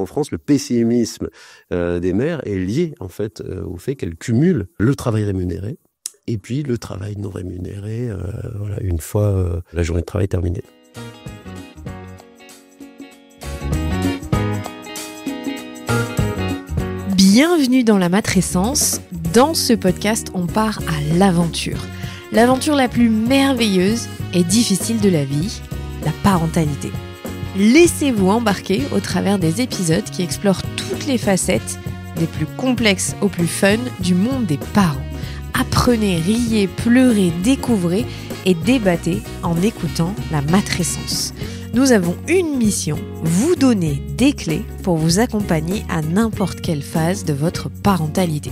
qu'en France, le pessimisme des mères est lié en fait au fait qu'elles cumulent le travail rémunéré et puis le travail non rémunéré une fois la journée de travail terminée. Bienvenue dans la matrescence. Dans ce podcast, on part à l'aventure. L'aventure la plus merveilleuse et difficile de la vie, la parentalité. Laissez-vous embarquer au travers des épisodes qui explorent toutes les facettes, des plus complexes aux plus fun, du monde des parents. Apprenez, riez, pleurez, découvrez et débattez en écoutant la matrescence. Nous avons une mission, vous donner des clés pour vous accompagner à n'importe quelle phase de votre parentalité.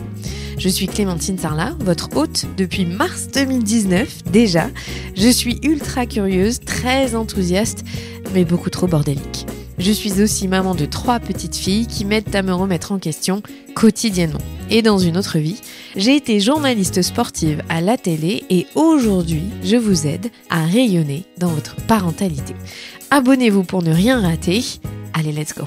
Je suis Clémentine Sarlat, votre hôte depuis mars 2019 déjà. Je suis ultra curieuse, très enthousiaste, mais beaucoup trop bordélique. Je suis aussi maman de 3 petites filles qui m'aident à me remettre en question quotidiennement. Et dans une autre vie, j'ai été journaliste sportive à la télé et aujourd'hui, je vous aide à rayonner dans votre parentalité. Abonnez-vous pour ne rien rater. Allez, let's go!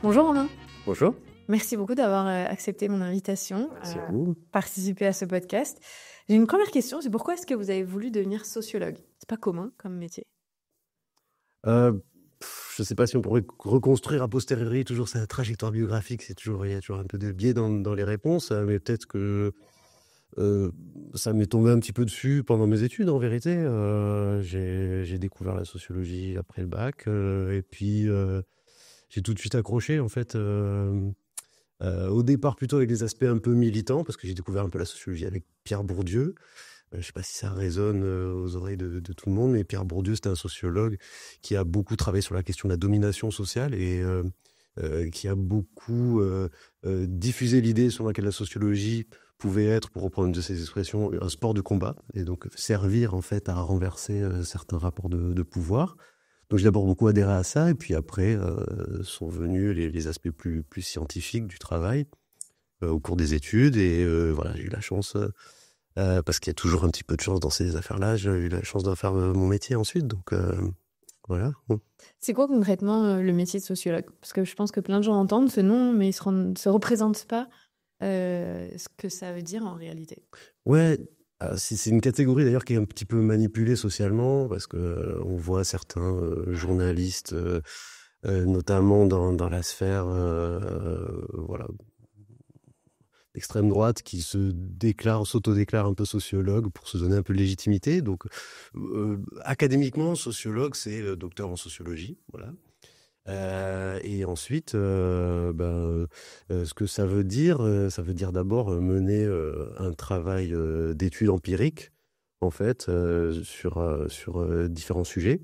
Bonjour Romain. Bonjour. Merci beaucoup d'avoir accepté mon invitation à participer à ce podcast. J'ai une première question, c'est pourquoi est-ce que vous avez voulu devenir sociologue ? C'est pas commun comme métier. Je ne sais pas si on pourrait reconstruire a posteriori toujours sa trajectoire biographique, il y a toujours un peu de biais dans les réponses, mais peut-être que ça m'est tombé un petit peu dessus pendant mes études en vérité. J'ai découvert la sociologie après le bac et puis j'ai tout de suite accroché en fait. Au départ plutôt avec des aspects un peu militants, parce que j'ai découvert un peu la sociologie avec Pierre Bourdieu. Je ne sais pas si ça résonne aux oreilles de tout le monde, mais Pierre Bourdieu, c'était un sociologue qui a beaucoup travaillé sur la question de la domination sociale et qui a beaucoup diffusé l'idée selon laquelle la sociologie pouvait être, pour reprendre une de ses expressions, un sport de combat, et donc servir en fait à renverser certains rapports de pouvoir. Donc j'ai d'abord beaucoup adhéré à ça, et puis après sont venus les aspects plus scientifiques du travail au cours des études, et voilà, j'ai eu la chance, parce qu'il y a toujours un petit peu de chance dans ces affaires-là, j'ai eu la chance d'en faire mon métier ensuite, donc voilà. C'est quoi concrètement le métier de sociologue ? Parce que je pense que plein de gens entendent ce nom, mais ils ne se représentent pas ce que ça veut dire en réalité. Ouais. C'est une catégorie d'ailleurs qui est un petit peu manipulée socialement, parce que on voit certains journalistes, notamment dans la sphère d'extrême droite, qui s'autodéclarent un peu sociologues pour se donner un peu de légitimité. Donc académiquement, sociologue, c'est docteur en sociologie, voilà. Et ensuite, ce que ça veut dire d'abord mener un travail d'études empiriques, en fait, sur différents sujets.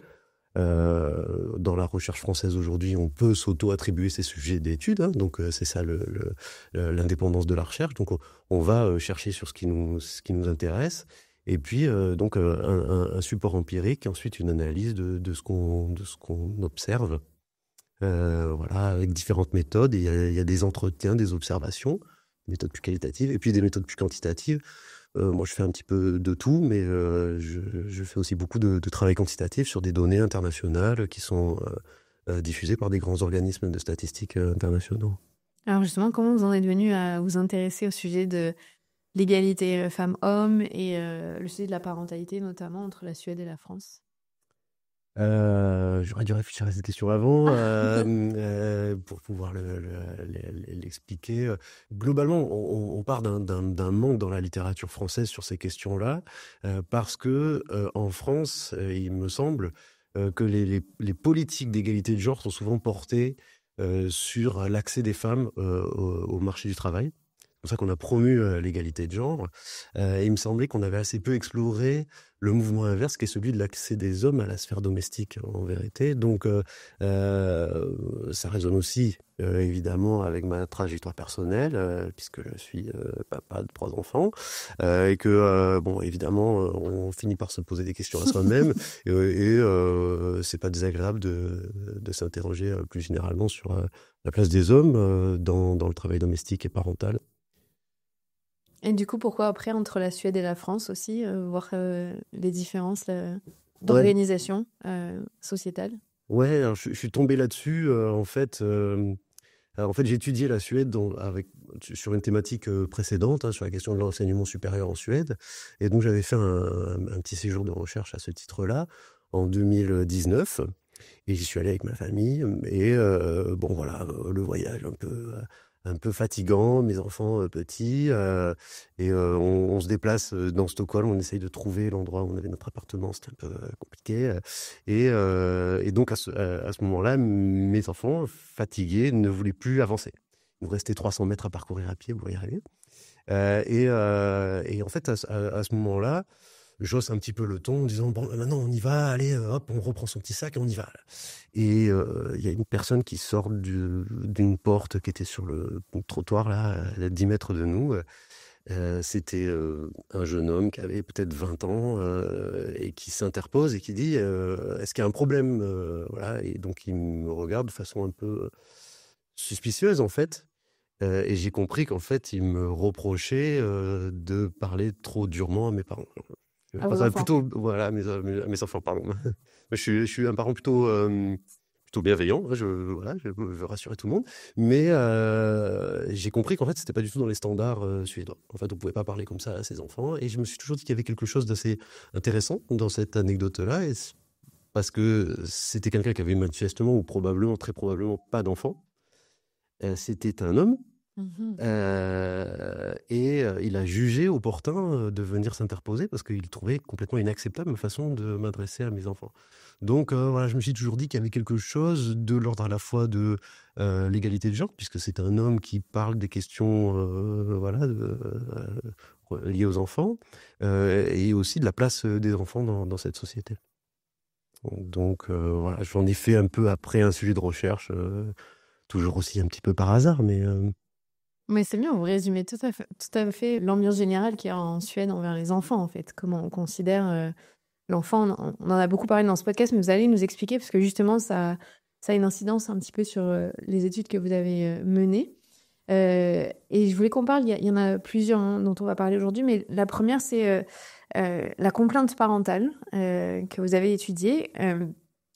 Dans la recherche française aujourd'hui, on peut s'auto-attribuer ces sujets d'études, hein, donc c'est ça l'indépendance de la recherche. Donc on va chercher sur ce qui nous intéresse, et puis donc un support empirique, et ensuite une analyse de ce qu'on observe. Voilà, avec différentes méthodes. Il y a des entretiens, des observations, des méthodes plus qualitatives, et puis des méthodes plus quantitatives. Moi, je fais un petit peu de tout, mais je fais aussi beaucoup de travail quantitatif sur des données internationales qui sont diffusées par des grands organismes de statistiques internationaux. Alors justement, comment vous en êtes venu à vous intéresser au sujet de l'égalité femmes-hommes et le sujet de la parentalité, notamment entre la Suède et la France ? J'aurais dû réfléchir à cette question avant pour pouvoir l'expliquer. Globalement, on part d'un manque dans la littérature française sur ces questions-là, parce que en France, il me semble que les politiques d'égalité de genre sont souvent portées sur l'accès des femmes au marché du travail. pour ça qu'on a promu l'égalité de genre. Et il me semblait qu'on avait assez peu exploré le mouvement inverse, qui est celui de l'accès des hommes à la sphère domestique, en vérité. Donc, ça résonne aussi, évidemment, avec ma trajectoire personnelle, puisque je suis papa de 3 enfants, et que, bon, évidemment, on finit par se poser des questions à soi-même, c'est pas désagréable de s'interroger plus généralement sur la place des hommes dans le travail domestique et parental. Et du coup, pourquoi après, entre la Suède et la France aussi, voir les différences Ouais. d'organisation sociétale? Ouais, alors je suis tombé là-dessus, en fait, j'ai étudié la Suède sur une thématique précédente, hein, sur la question de l'enseignement supérieur en Suède. Et donc, j'avais fait un petit séjour de recherche à ce titre-là en 2019. Et j'y suis allé avec ma famille. Et bon, voilà, le voyage un peu fatigant, mes enfants petits. On se déplace dans Stockholm, on essaye de trouver l'endroit où on avait notre appartement, c'était un peu compliqué. Et donc à ce moment-là, mes enfants, fatigués, ne voulaient plus avancer. Il nous restait 300 mètres à parcourir à pied pour y arriver. Et en fait, à ce moment-là, j'hausse un petit peu le ton en disant bon, maintenant on y va, allez, hop, on reprend son petit sac et on y va. Et il y a une personne qui sort d'une porte qui était sur le trottoir là, à 10 mètres de nous. C'était un jeune homme qui avait peut-être 20 ans et qui s'interpose et qui dit est-ce qu'il y a un problème voilà. Et donc il me regarde de façon un peu suspicieuse en fait. Et j'ai compris qu'en fait il me reprochait de parler trop durement à mes parents. À vos Enfin, enfants. plutôt, voilà, à mes enfants, pardon. Je suis un parent plutôt bienveillant, hein, voilà, je veux rassurer tout le monde. Mais j'ai compris qu'en fait, c'était pas du tout dans les standards suédois. En fait, on pouvait pas parler comme ça à ses enfants. Et je me suis toujours dit qu'il y avait quelque chose d'assez intéressant dans cette anecdote-là. Parce que c'était quelqu'un qui avait manifestement, ou probablement, très probablement, pas d'enfant. C'était un homme. Mhm. Il a jugé opportun de venir s'interposer parce qu'il trouvait complètement inacceptable ma façon de m'adresser à mes enfants. Donc voilà, je me suis toujours dit qu'il y avait quelque chose de l'ordre à la fois de l'égalité de genre, puisque c'est un homme qui parle des questions liées aux enfants, et aussi de la place des enfants dans cette société. Donc voilà, j'en ai fait un peu après un sujet de recherche, toujours aussi un petit peu par hasard, mais... Mais c'est bien, vous résumez tout à fait l'ambiance générale qu'il y a en Suède envers les enfants, en fait. Comment on considère l'enfant. On en a beaucoup parlé dans ce podcast, mais vous allez nous expliquer, parce que justement, ça a une incidence un petit peu sur les études que vous avez menées. Et je voulais qu'on parle, il y en a plusieurs dont on va parler aujourd'hui, mais la première, c'est la complainte parentale que vous avez étudiée.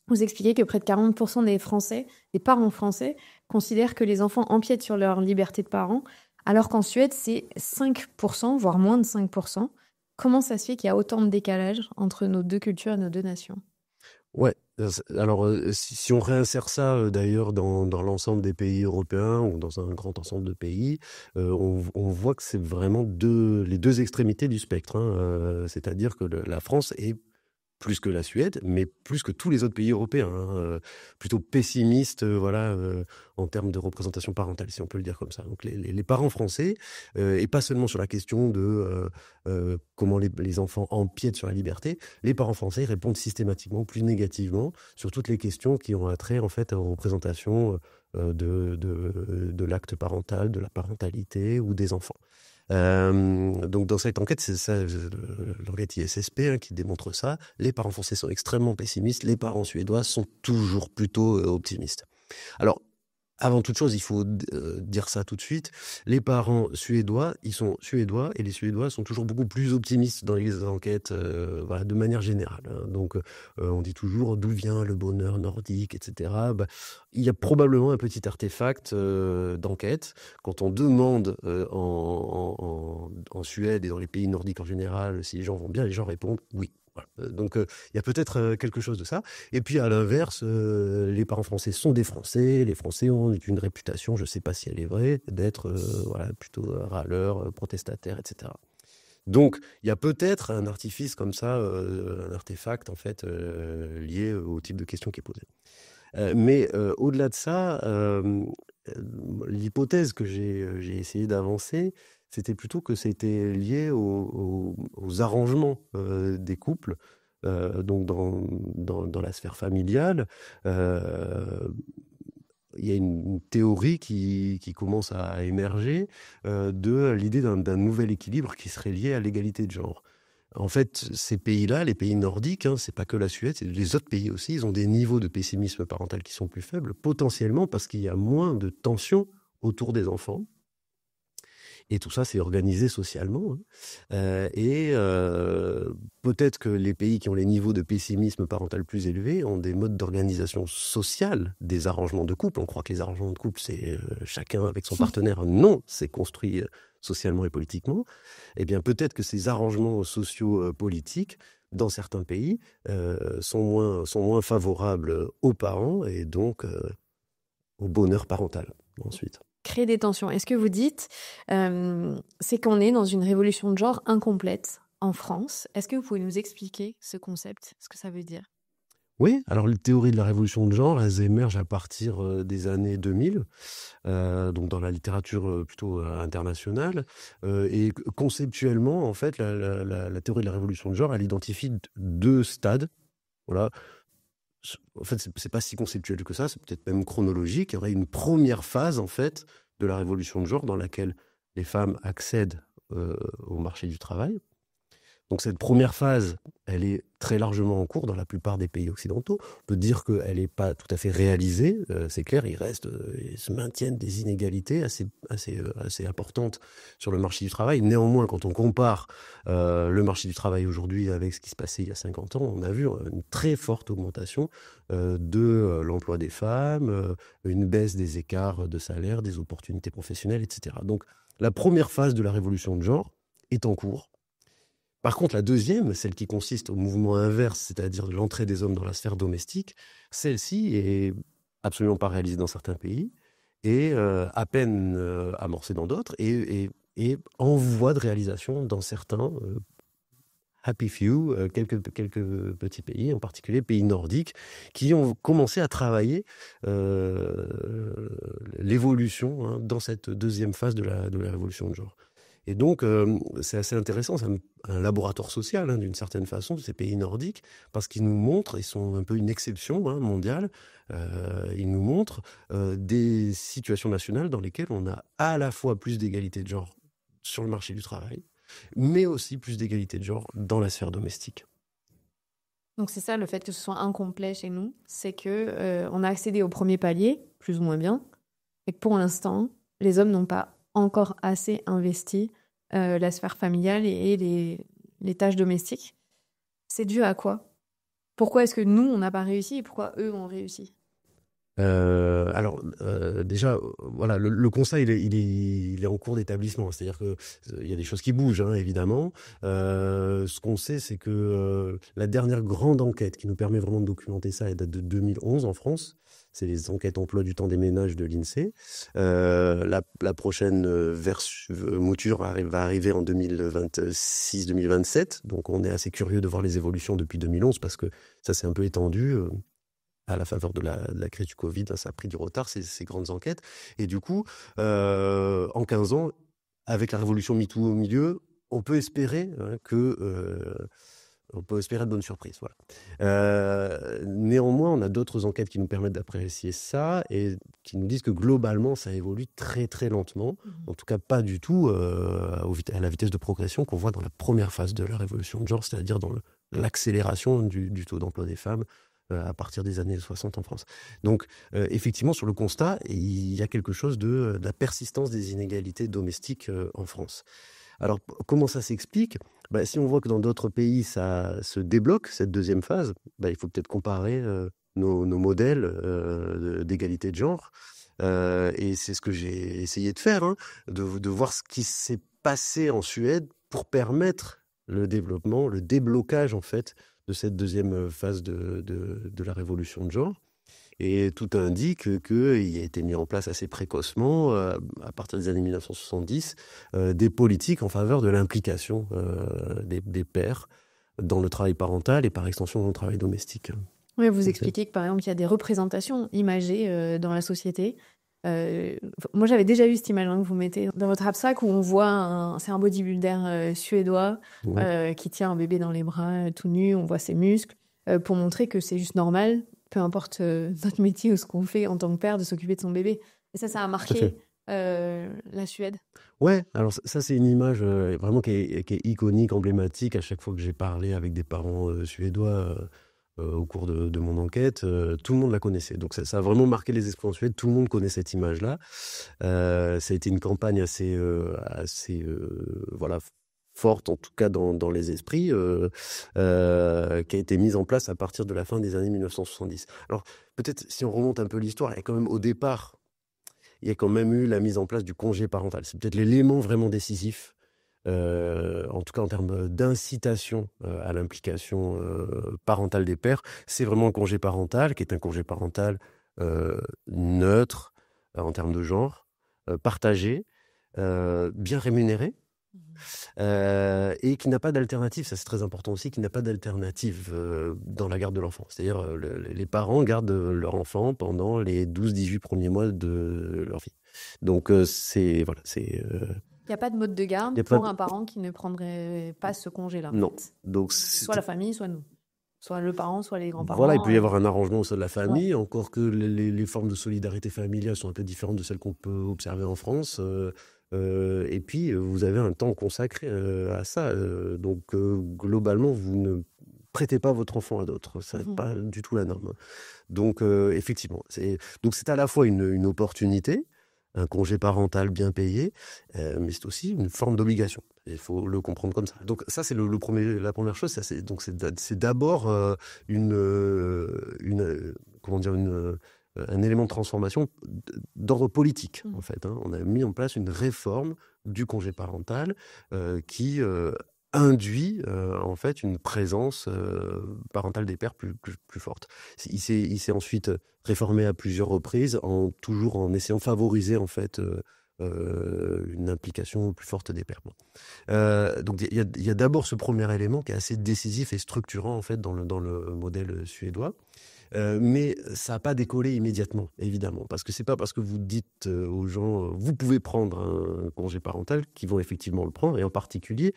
Vous expliquez que près de 40% des parents français, considèrent que les enfants empiètent sur leur liberté de parents, alors qu'en Suède, c'est 5%, voire moins de 5%. Comment ça se fait qu'il y a autant de décalage entre nos deux cultures et nos deux nations? Ouais, alors si on réinsère ça d'ailleurs dans l'ensemble des pays européens ou dans un grand ensemble de pays, on voit que c'est vraiment les deux extrémités du spectre, hein, c'est-à-dire que la France est plus que la Suède, mais plus que tous les autres pays européens, hein, plutôt pessimiste, voilà, en termes de représentation parentale, si on peut le dire comme ça. Donc les parents français, et pas seulement sur la question de comment les enfants empiètent sur la liberté, les parents français répondent systématiquement plus négativement sur toutes les questions qui ont attrait en fait aux représentations de l'acte parental, de la parentalité ou des enfants. Donc dans cette enquête, c'est ça, l'enquête ISSP qui démontre ça. Les parents français sont extrêmement pessimistes, les parents suédois sont toujours plutôt optimistes. Alors, avant toute chose, il faut dire ça tout de suite. Les parents suédois, ils sont suédois et les Suédois sont toujours beaucoup plus optimistes dans les enquêtes, voilà, de manière générale. Hein. Donc, on dit toujours d'où vient le bonheur nordique, etc. Bah, il y a probablement un petit artefact d'enquête. Quand on demande en Suède et dans les pays nordiques en général si les gens vont bien, les gens répondent oui. Voilà. Donc, il y a peut-être quelque chose de ça. Et puis, à l'inverse, les parents français sont des Français. Les Français ont une réputation, je ne sais pas si elle est vraie, d'être voilà, plutôt râleurs, protestataires, etc. Donc, il y a peut-être un artifice comme ça, un artefact, en fait, lié au type de question qui est posée. Mais au-delà de ça, l'hypothèse que j'ai essayé d'avancer, c'était plutôt que c'était lié aux arrangements des couples. Donc dans la sphère familiale, il y a une théorie qui commence à émerger de l'idée d'un nouvel équilibre qui serait lié à l'égalité de genre. En fait, ces pays-là, les pays nordiques, hein, c'est pas que la Suède, c'est les autres pays aussi, ils ont des niveaux de pessimisme parental qui sont plus faibles, potentiellement parce qu'il y a moins de tensions autour des enfants. Et tout ça, c'est organisé socialement. Hein. Peut-être que les pays qui ont les niveaux de pessimisme parental plus élevés ont des modes d'organisation sociale des arrangements de couple. On croit que les arrangements de couple, c'est chacun avec son partenaire. Non, c'est construit socialement et politiquement. Eh bien, peut-être que ces arrangements sociaux politiques, dans certains pays, sont moins favorables aux parents et donc au bonheur parental ensuite. Créer des tensions. Est-ce que vous dites, c'est qu'on est dans une révolution de genre incomplète en France? Est-ce que vous pouvez nous expliquer ce concept, ce que ça veut dire? Oui, alors les théories de la révolution de genre, elles émergent à partir des années 2000, donc dans la littérature plutôt internationale. Et conceptuellement, en fait, la théorie de la révolution de genre, elle identifie deux stades. Voilà. En fait, c'est pas si conceptuel que ça, c'est peut-être même chronologique. Il y aurait une première phase, en fait, de la révolution de genre dans laquelle les femmes accèdent au marché du travail. Donc cette première phase, elle est très largement en cours dans la plupart des pays occidentaux. On peut dire qu'elle n'est pas tout à fait réalisée, c'est clair, il se maintiennent des inégalités assez importantes sur le marché du travail. Néanmoins, quand on compare le marché du travail aujourd'hui avec ce qui se passait il y a 50 ans, on a vu une très forte augmentation de l'emploi des femmes, une baisse des écarts de salaire, des opportunités professionnelles, etc. Donc la première phase de la révolution de genre est en cours. Par contre, la deuxième, celle qui consiste au mouvement inverse, c'est-à-dire l'entrée des hommes dans la sphère domestique, celle-ci est absolument pas réalisée dans certains pays et à peine amorcée dans d'autres et en voie de réalisation dans certains happy few, quelques petits pays, en particulier pays nordiques, qui ont commencé à travailler l'évolution dans cette deuxième phase de la révolution de genre. Et donc, c'est assez intéressant, c'est un laboratoire social, d'une certaine façon, de ces pays nordiques, parce qu'ils nous montrent, ils sont un peu une exception mondiale, ils nous montrent des situations nationales dans lesquelles on a à la fois plus d'égalité de genre sur le marché du travail, mais aussi plus d'égalité de genre dans la sphère domestique. Donc c'est ça, le fait que ce soit incomplet chez nous, c'est que on a accédé au premier palier, plus ou moins bien, et que pour l'instant, les hommes n'ont pas encore assez investi la sphère familiale et les tâches domestiques. C'est dû à quoi? Pourquoi est-ce que nous, on n'a pas réussi et pourquoi eux ont réussi? Déjà, voilà, le constat, il est en cours d'établissement. C'est-à-dire qu'il y a des choses qui bougent, évidemment. Ce qu'on sait, c'est que la dernière grande enquête qui nous permet vraiment de documenter ça, elle date de 2011 en France. C'est les enquêtes emploi du temps des ménages de l'INSEE. La prochaine mouture va arriver en 2026-2027. Donc, on est assez curieux de voir les évolutions depuis 2011 parce que ça s'est un peu étendu. À la faveur de la crise du Covid, ça a pris du retard, ces grandes enquêtes. Et du coup, en 15 ans, avec la révolution MeToo au milieu, on peut espérer on peut espérer de bonnes surprises. Voilà. Néanmoins, on a d'autres enquêtes qui nous permettent d'apprécier ça et qui nous disent que globalement, ça évolue très très lentement. En tout cas, pas du tout à la vitesse de progression qu'on voit dans la première phase de la révolution de genre, c'est-à-dire dans l'accélération du taux d'emploi des femmes à partir des années 60 en France. Donc, effectivement, sur le constat, il y a quelque chose de la persistance des inégalités domestiques en France. Alors, comment ça s'explique ? Si on voit que dans d'autres pays, ça se débloque, cette deuxième phase, il faut peut-être comparer nos modèles d'égalité de genre. Et c'est ce que j'ai essayé de faire, de voir ce qui s'est passé en Suède pour permettre le développement, le déblocage, en fait, de cette deuxième phase de la révolution de genre. Et tout indique qu'il a été mis en place assez précocement, à partir des années 1970, des politiques en faveur de l'implication des pères dans le travail parental et par extension dans le travail domestique. Oui, vous expliquez que par exemple, il y a des représentations imagées dans la société Moi, j'avais déjà vu cette image que vous mettez dans votre abstract où on voit c'est un bodybuilder suédois qui tient un bébé dans les bras tout nu, on voit ses muscles, pour montrer que c'est juste normal, peu importe notre métier ou ce qu'on fait en tant que père, de s'occuper de son bébé. Et ça a marqué la Suède. Ouais, alors ça c'est une image vraiment qui est iconique, emblématique. À chaque fois que j'ai parlé avec des parents suédois au cours de mon enquête, tout le monde la connaissait. Donc ça a vraiment marqué les esprits en Suède, tout le monde connaît cette image-là. Ça a été une campagne assez voilà, forte, en tout cas dans les esprits, qui a été mise en place à partir de la fin des années 1970. Alors peut-être si on remonte un peu l'histoire, il y a quand même au départ, il y a quand même eu la mise en place du congé parental. C'est peut-être l'élément vraiment décisif, en tout cas en termes d'incitation à l'implication parentale des pères. C'est vraiment le congé parental, qui est un congé parental neutre en termes de genre, partagé, bien rémunéré, et qui n'a pas d'alternative. Ça, c'est très important aussi, qui n'a pas d'alternative dans la garde de l'enfant. C'est-à-dire les parents gardent leur enfant pendant les 12-18 premiers mois de leur vie. Donc, c'est... Voilà, c'est... Il n'y a pas de mode de garde pour un parent qui ne prendrait pas ce congé-là. Non. Donc, soit la famille, soit nous. Soit le parent, soit les grands-parents. Voilà, il peut y avoir un arrangement au sein de la famille, encore que les formes de solidarité familiale sont un peu différentes de celles qu'on peut observer en France. Et puis, vous avez un temps consacré à ça. Donc, globalement, vous ne prêtez pas votre enfant à d'autres. Ce n'est pas du tout la norme. Donc, effectivement, c'est à la fois une opportunité, un congé parental bien payé, mais c'est aussi une forme d'obligation. Il faut le comprendre comme ça. Donc ça, c'est la première chose. C'est d'abord un élément de transformation d'ordre politique, en fait. On a mis en place une réforme du congé parental qui induit en fait une présence parentale des pères plus forte. Il s'est ensuite réformé à plusieurs reprises, toujours en essayant de favoriser en fait une implication plus forte des pères. Donc il y a d'abord ce premier élément qui est assez décisif et structurant en fait dans le modèle suédois. Mais ça n'a pas décollé immédiatement, évidemment, parce que c'est pas parce que vous dites aux gens vous pouvez prendre un congé parental qu'ils vont effectivement le prendre, et en particulier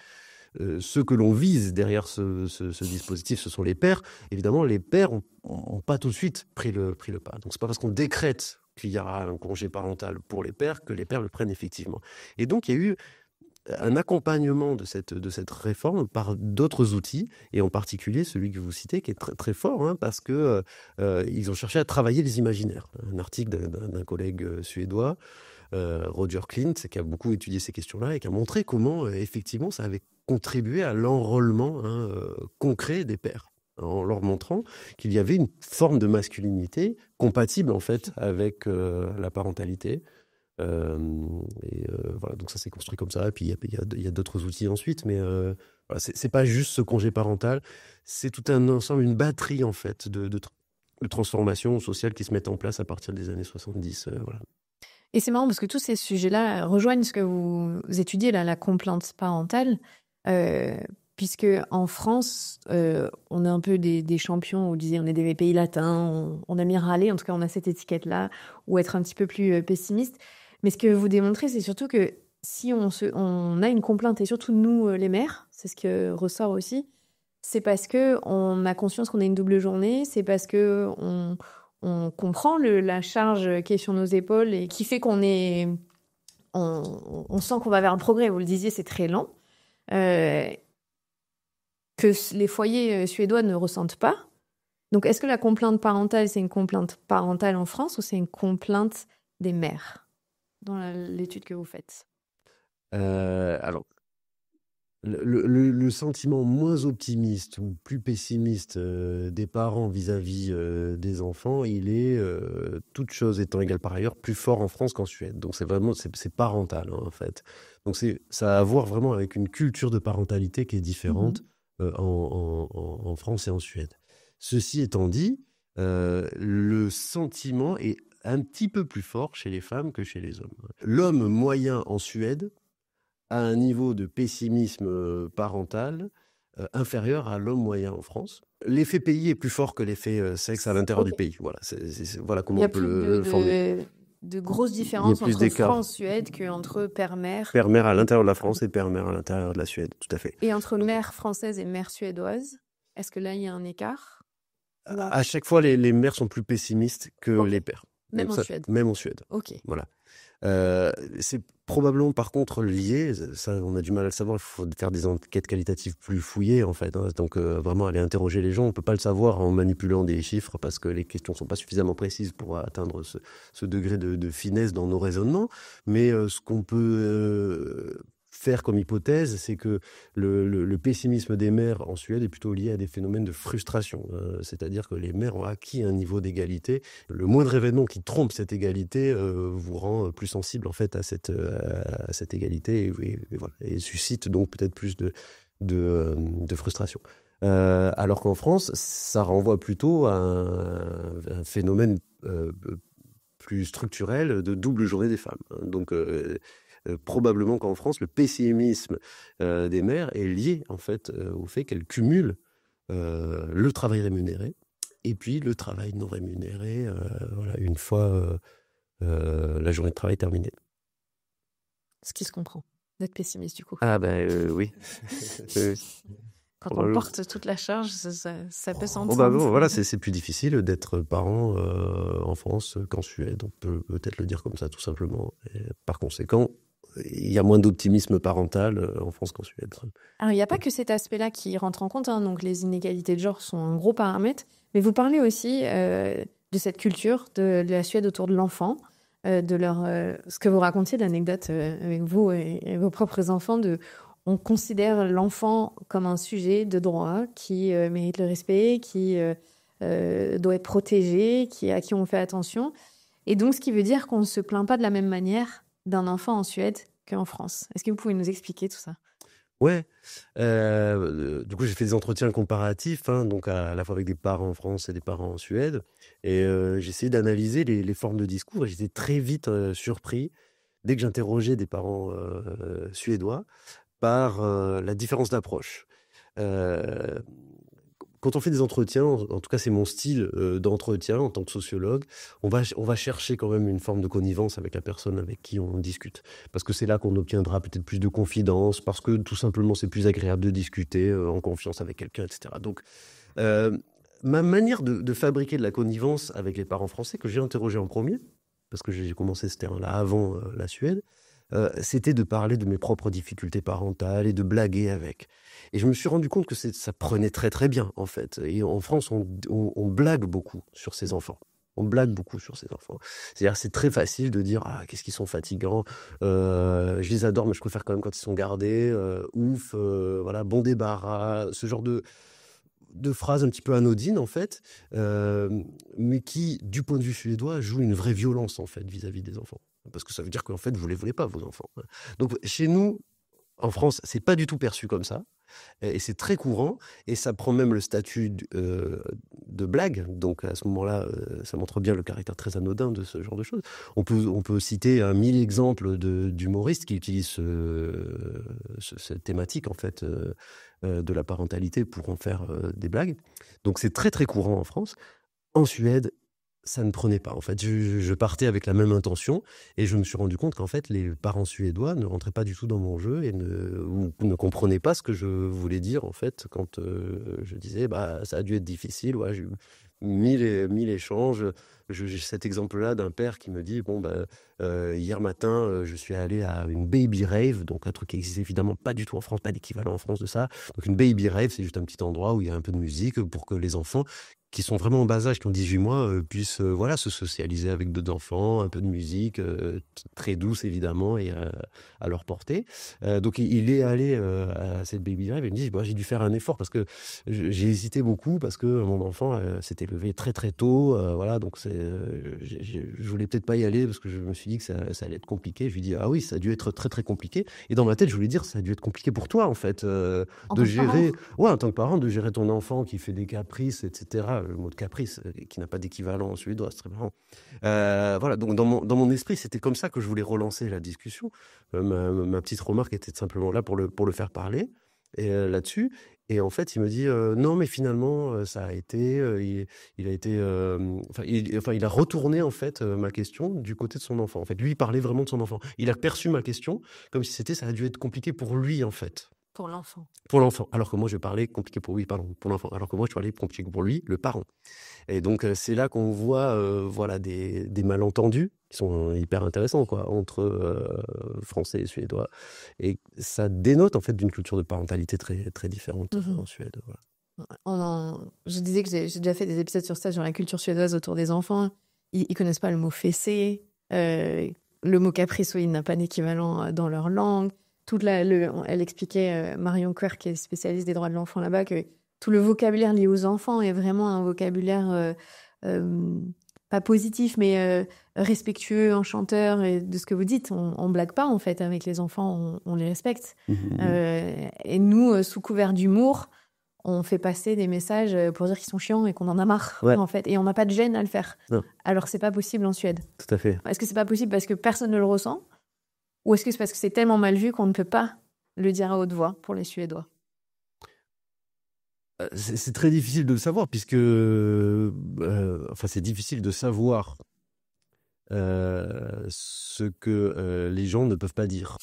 ceux que l'on vise derrière ce dispositif, ce sont les pères. Évidemment, les pères n'ont pas tout de suite pris le pas. Donc, ce n'est pas parce qu'on décrète qu'il y aura un congé parental pour les pères que les pères le prennent effectivement. Et donc, il y a eu un accompagnement de cette réforme par d'autres outils, et en particulier celui que vous citez, qui est très, très fort, parce que ils ont cherché à travailler les imaginaires. Un article d'un collègue suédois, Roger Klint, qui a beaucoup étudié ces questions-là et qui a montré comment, effectivement, ça avait contribué à l'enrôlement concret des pères, en leur montrant qu'il y avait une forme de masculinité compatible, en fait, avec la parentalité. Voilà, donc ça s'est construit comme ça, et puis il y a d'autres outils ensuite, mais voilà, c'est pas juste ce congé parental, c'est tout un ensemble, une batterie, en fait, de transformations sociales qui se mettent en place à partir des années 70. Voilà. Et c'est marrant parce que tous ces sujets-là rejoignent ce que vous étudiez, là, la complainte parentale, puisque en France, on est un peu des champions, vous disiez, on est des pays latins, on aime bien râler, en tout cas on a cette étiquette-là, ou être un petit peu plus pessimiste. Mais ce que vous démontrez, c'est surtout que si on a une complainte, et surtout nous, les mères, c'est ce que ressort aussi, c'est parce qu'on a conscience qu'on a une double journée, c'est parce qu'on comprend la charge qui est sur nos épaules et qui fait qu'on sent qu'on va vers un progrès. Vous le disiez, c'est très lent. Que les foyers suédois ne ressentent pas. Donc, est-ce que la complainte parentale, c'est une complainte parentale en France ou c'est une complainte des mères dans l'étude que vous faites? Alors, le sentiment moins optimiste ou plus pessimiste des parents vis-à-vis des enfants, il est, toute chose étant égale par ailleurs, plus fort en France qu'en Suède. Donc c'est parental, en fait. Donc ça a à voir vraiment avec une culture de parentalité qui est différente en France et en Suède. Ceci étant dit, le sentiment est un petit peu plus fort chez les femmes que chez les hommes. L'homme moyen en Suède à un niveau de pessimisme parental inférieur à l'homme moyen en France. L'effet pays est plus fort que l'effet sexe à l'intérieur du pays. Voilà, voilà comment on peut le formuler. de grosses différences plus entre d'écart. France-Suède qu'entre père-mère Père-mère à l'intérieur de la France et père-mère à l'intérieur de la Suède, tout à fait. et entre mère française et mère suédoise. Est-ce que là, il y a un écart? À chaque fois, les mères sont plus pessimistes que Ok. les pères. Même Donc en ça, Suède. même en Suède. Ok. Voilà. C'est probablement par contre lié, ça on a du mal à le savoir, il faut faire des enquêtes qualitatives plus fouillées en fait, hein. Donc vraiment aller interroger les gens, on peut pas le savoir en manipulant des chiffres parce que les questions sont pas suffisamment précises pour atteindre ce degré de finesse dans nos raisonnements, mais ce qu'on peut faire comme hypothèse, c'est que le pessimisme des mères en Suède est plutôt lié à des phénomènes de frustration, c'est-à-dire que les mères ont acquis un niveau d'égalité. Le moindre événement qui trompe cette égalité vous rend plus sensible en fait à cette égalité et voilà, et suscite donc peut-être plus de frustration. Alors qu'en France, ça renvoie plutôt à un phénomène plus structurel de double journée des femmes. Donc probablement qu'en France, le pessimisme des mères est lié en fait au fait qu'elles cumulent le travail rémunéré et puis le travail non rémunéré voilà, une fois la journée de travail terminée. Ce qui se comprend, d'être pessimiste du coup. Ah ben oui. Quand on porte toute la charge, ça peut s'entendre. Bah bon, voilà, c'est plus difficile d'être parent en France qu'en Suède. On peut peut-être le dire comme ça, tout simplement. Et par conséquent, il y a moins d'optimisme parental en France qu'en Suède. Alors, il n'y a pas que cet aspect-là qui rentre en compte, hein. Donc les inégalités de genre sont un gros paramètre, mais vous parlez aussi de cette culture de la Suède autour de l'enfant, de ce que vous racontiez, l'anecdote avec vous et vos propres enfants, on considère l'enfant comme un sujet de droit qui mérite le respect, qui doit être protégé, à qui on fait attention. Et donc, ce qui veut dire qu'on ne se plaint pas de la même manière d'un enfant en Suède qu'en France. Est-ce que vous pouvez nous expliquer tout ça? Ouais. Du coup, j'ai fait des entretiens comparatifs, hein, donc à la fois avec des parents en France et des parents en Suède. Et j'ai essayé d'analyser les formes de discours. Et j'étais très vite surpris, dès que j'interrogeais des parents suédois, par la différence d'approche. Quand on fait des entretiens, en tout cas c'est mon style d'entretien en tant que sociologue, on va chercher quand même une forme de connivence avec la personne avec qui on discute. Parce que c'est là qu'on obtiendra peut-être plus de confidence, parce que tout simplement c'est plus agréable de discuter en confiance avec quelqu'un, etc. Donc ma manière de fabriquer de la connivence avec les parents français, que j'ai interrogé en premier, parce que j'ai commencé ce terrain-là avant la Suède, c'était de parler de mes propres difficultés parentales et de blaguer avec. Et je me suis rendu compte que ça prenait très très bien, en fait. Et en France, on blague beaucoup sur ses enfants. On blague beaucoup sur ses enfants. C'est-à-dire, c'est très facile de dire « Ah, qu'est-ce qu'ils sont fatigants je les adore, mais je préfère quand même quand ils sont gardés. Ouf, voilà, bon débarras », ce genre de phrases un petit peu anodines, en fait, mais qui, du point de vue suédois, jouent une vraie violence, en fait, vis-à-vis des enfants. Parce que ça veut dire qu'en fait, vous les voulez pas, vos enfants. Donc, chez nous, en France, c'est pas du tout perçu comme ça. Et c'est très courant. Et ça prend même le statut de blague. Donc, à ce moment-là, ça montre bien le caractère très anodin de ce genre de choses. On peut citer 1000 exemples d'humoristes qui utilisent cette thématique, en fait, de la parentalité pour en faire des blagues. Donc, c'est très, très courant en France. En Suède, ça ne prenait pas. En fait, je partais avec la même intention et je me suis rendu compte qu'en fait, les parents suédois ne rentraient pas du tout dans mon jeu et ne comprenaient pas ce que je voulais dire, en fait, quand je disais bah, ça a dû être difficile. Ouais, j'ai eu 1000 échanges. J'ai cet exemple-là d'un père qui me dit bon, bah, hier matin, je suis allé à une baby rave, donc un truc qui n'existe évidemment pas du tout en France, pas d'équivalent en France de ça. Donc, une baby rave, c'est juste un petit endroit où il y a un peu de musique pour que les enfants qui sont vraiment en bas âge, qui ont 18 mois, puissent voilà, se socialiser avec d'autres enfants, un peu de musique, très douce évidemment, et à leur portée. Donc il est allé à cette baby rave et il me dit bah, j'ai dû faire un effort parce que j'ai hésité beaucoup, parce que mon enfant s'était levé très très tôt, voilà, donc je voulais peut-être pas y aller parce que je me suis dit que ça allait être compliqué. Je lui dis ah oui, ça a dû être très très compliqué. Et dans ma tête, je voulais dire ça a dû être compliqué pour toi en fait, de gérer, en tant que parent, de gérer ton enfant qui fait des caprices, etc. Le mot de caprice, qui n'a pas d'équivalent en suédois, c'est très marrant. Voilà, donc dans mon esprit, c'était comme ça que je voulais relancer la discussion. Ma petite remarque était simplement là pour le faire parler. là-dessus. Et en fait, il me dit non, mais finalement, ça a été. Il a été. Il a retourné en fait ma question du côté de son enfant. En fait, lui, il parlait vraiment de son enfant. Il a perçu ma question comme si ça a dû être compliqué pour lui en fait. Pour l'enfant. Pour l'enfant. Alors que moi, je parlais compliqué pour lui, pardon, pour l'enfant. Alors que moi, je parlais compliqué pour lui, le parent. Et donc, c'est là qu'on voit voilà, des malentendus qui sont hyper intéressants quoi, entre Français et Suédois. Et ça dénote en fait d'une culture de parentalité très, très différente en Suède. Voilà. Je disais que j'ai déjà fait des épisodes sur ça, sur la culture suédoise autour des enfants. Ils ne connaissent pas le mot fessé. Le mot caprice, il n'a pas d'équivalent dans leur langue. Elle expliquait, Marion Quer, qui est spécialiste des droits de l'enfant là-bas, que tout le vocabulaire lié aux enfants est vraiment un vocabulaire pas positif, mais respectueux, enchanteur. Et de ce que vous dites, on ne blague pas en fait avec les enfants, on les respecte. Et nous, sous couvert d'humour, on fait passer des messages pour dire qu'ils sont chiants et qu'on en a marre, en fait. Et on n'a pas de gêne à le faire. Non. Alors que c'est pas possible en Suède. Tout à fait. Est-ce que c'est pas possible parce que personne ne le ressent ? Ou est-ce que c'est parce que c'est tellement mal vu qu'on ne peut pas le dire à haute voix pour les Suédois ? C'est très difficile de le savoir, puisque c'est difficile de savoir ce que les gens ne peuvent pas dire.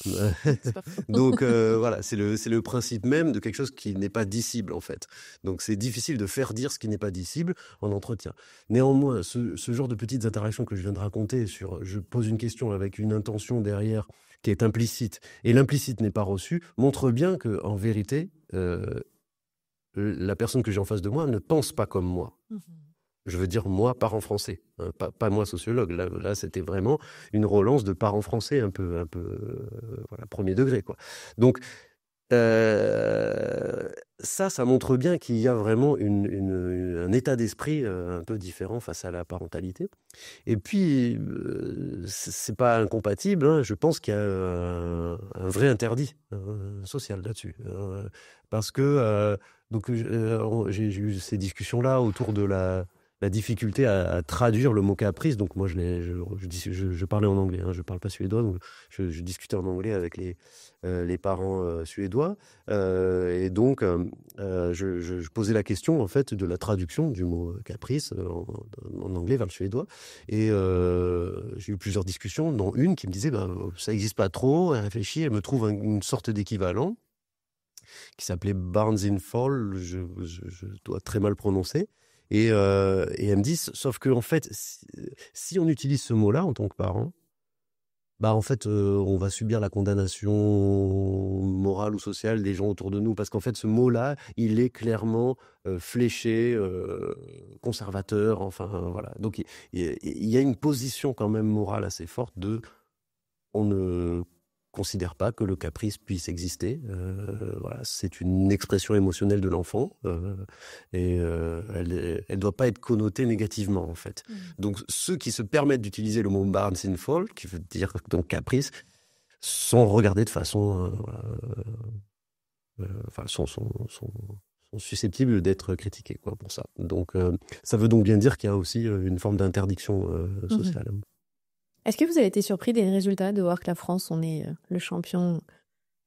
Donc voilà, c'est le principe même de quelque chose qui n'est pas dissible en fait. Donc c'est difficile de faire dire ce qui n'est pas dissible en entretien. Néanmoins, ce genre de petites interactions que je viens de raconter, je pose une question avec une intention derrière qui est implicite, et l'implicite n'est pas reçue, montre bien que en vérité, la personne que j'ai en face de moi ne pense pas comme moi. Je veux dire moi, parent français, hein, pas moi sociologue. Là, c'était vraiment une relance de parent français un peu voilà, premier degré, quoi. Donc ça montre bien qu'il y a vraiment un état d'esprit un peu différent face à la parentalité. Et puis c'est pas incompatible, hein, je pense qu'il y a un vrai interdit social là-dessus, parce que j'ai eu ces discussions-là autour de la difficulté à traduire le mot caprice. Donc moi, je parlais en anglais, hein, je ne parle pas suédois, donc je discutais en anglais avec les parents suédois. Et donc, je posais la question, en fait, de la traduction du mot caprice en anglais vers le suédois. Et j'ai eu plusieurs discussions, dont une qui me disait ça n'existe pas trop. Elle réfléchit, elle me trouve une sorte d'équivalent qui s'appelait Barns in Fall, je dois très mal prononcer. Et elle me dit, sauf que en fait, si on utilise ce mot-là en tant que parent, en fait, on va subir la condamnation morale ou sociale des gens autour de nous, parce qu'en fait, ce mot-là, il est clairement fléché, conservateur, enfin voilà. Donc, il y a une position quand même morale assez forte on ne considère pas que le caprice puisse exister. Voilà, c'est une expression émotionnelle de l'enfant et elle ne doit pas être connotée négativement en fait. Donc ceux qui se permettent d'utiliser le mot Barns in Fall, qui veut dire donc caprice, sont regardés de façon sont susceptibles d'être critiqués quoi, pour ça. Donc ça veut donc bien dire qu'il y a aussi une forme d'interdiction sociale. Est-ce que vous avez été surpris des résultats de voir que la France, on est le champion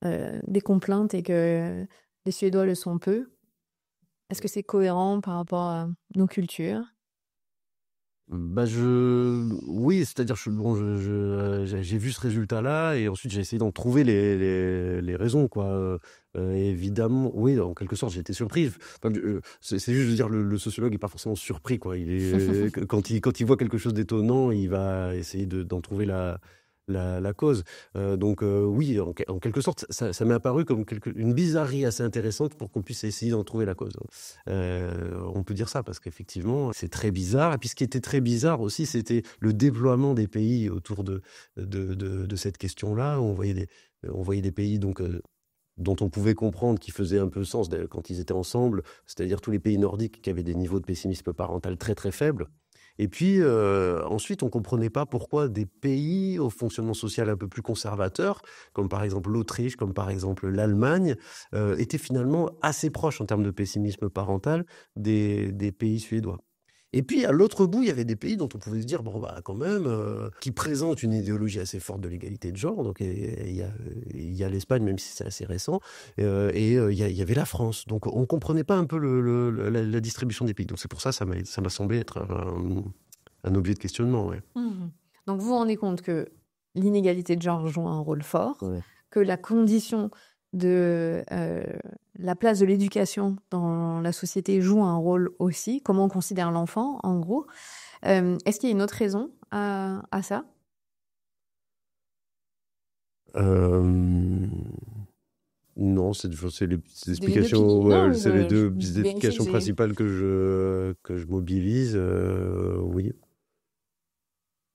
des complaintes et que les Suédois le sont peu ? Est-ce que c'est cohérent par rapport à nos cultures ? Oui, c'est-à-dire j'ai vu ce résultat-là et ensuite j'ai essayé d'en trouver les raisons, quoi. Évidemment, oui, en quelque sorte, j'ai été surpris. C'est juste de dire le sociologue n'est pas forcément surpris, quoi. Quand il voit quelque chose d'étonnant, il va essayer d'en trouver la cause. Oui, en quelque sorte, ça m'est apparu comme une bizarrerie assez intéressante pour qu'on puisse essayer d'en trouver la cause. On peut dire ça parce qu'effectivement, c'est très bizarre. Et puis ce qui était très bizarre aussi, c'était le déploiement des pays autour de cette question-là. On voyait des pays donc dont on pouvait comprendre qu'ils faisaient un peu sens quand ils étaient ensemble, c'est-à-dire tous les pays nordiques qui avaient des niveaux de pessimisme parental très très faibles. Et puis ensuite, on ne comprenait pas pourquoi des pays au fonctionnement social un peu plus conservateur, comme par exemple l'Autriche, comme par exemple l'Allemagne, étaient finalement assez proches en termes de pessimisme parental des pays suédois. Et puis, à l'autre bout, il y avait des pays dont on pouvait se dire, bon, bah, quand même, qui présentent une idéologie assez forte de l'égalité de genre. Donc, il y a l'Espagne, même si c'est assez récent, et il y avait la France. Donc, on ne comprenait pas un peu la distribution des pays. Donc, c'est pour ça ça m'a semblé être un objet de questionnement. Ouais. Donc, vous vous rendez compte que l'inégalité de genre joue un rôle fort, Ouais. que la condition de la place de l'éducation dans la société joue un rôle aussi, comment on considère l'enfant, en gros. Est-ce qu'il y a une autre raison à ça? Non, c'est les explications, explications, c'est les deux je vérifie explications que c'est... principales que je mobilise. Oui.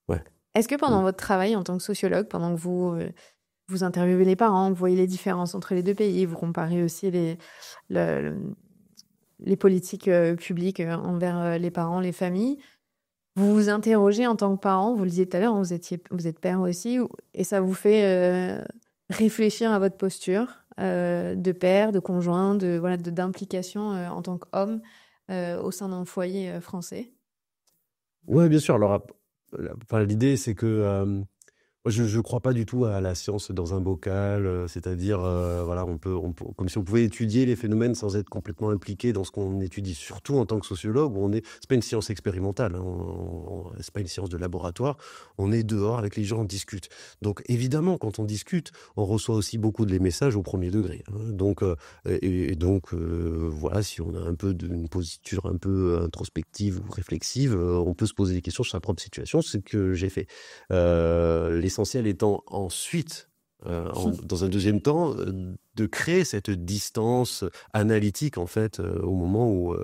Ouais. Est-ce que pendant votre travail en tant que sociologue, pendant que vous interviewez les parents, vous voyez les différences entre les deux pays, vous comparez aussi les politiques publiques envers les parents, les familles, vous vous interrogez en tant que parent, vous le disiez tout à l'heure, vous êtes père aussi, et ça vous fait réfléchir à votre posture de père, de conjoint, d'implication en tant qu'homme au sein d'un foyer français? Ouais, bien sûr. Alors, l'idée, c'est que moi, je ne crois pas du tout à la science dans un bocal, c'est-à-dire, voilà, comme si on pouvait étudier les phénomènes sans être complètement impliqué dans ce qu'on étudie, surtout en tant que sociologue, où c'est pas une science expérimentale, hein, c'est pas une science de laboratoire, on est dehors avec les gens, on discute. Donc, évidemment, quand on discute, on reçoit aussi beaucoup de les messages au premier degré, hein. Donc, voilà, si on a un peu une posture un peu introspective ou réflexive, on peut se poser des questions sur sa propre situation, c'est ce que j'ai fait. L'essentiel étant ensuite, dans un deuxième temps, de créer cette distance analytique en fait au moment où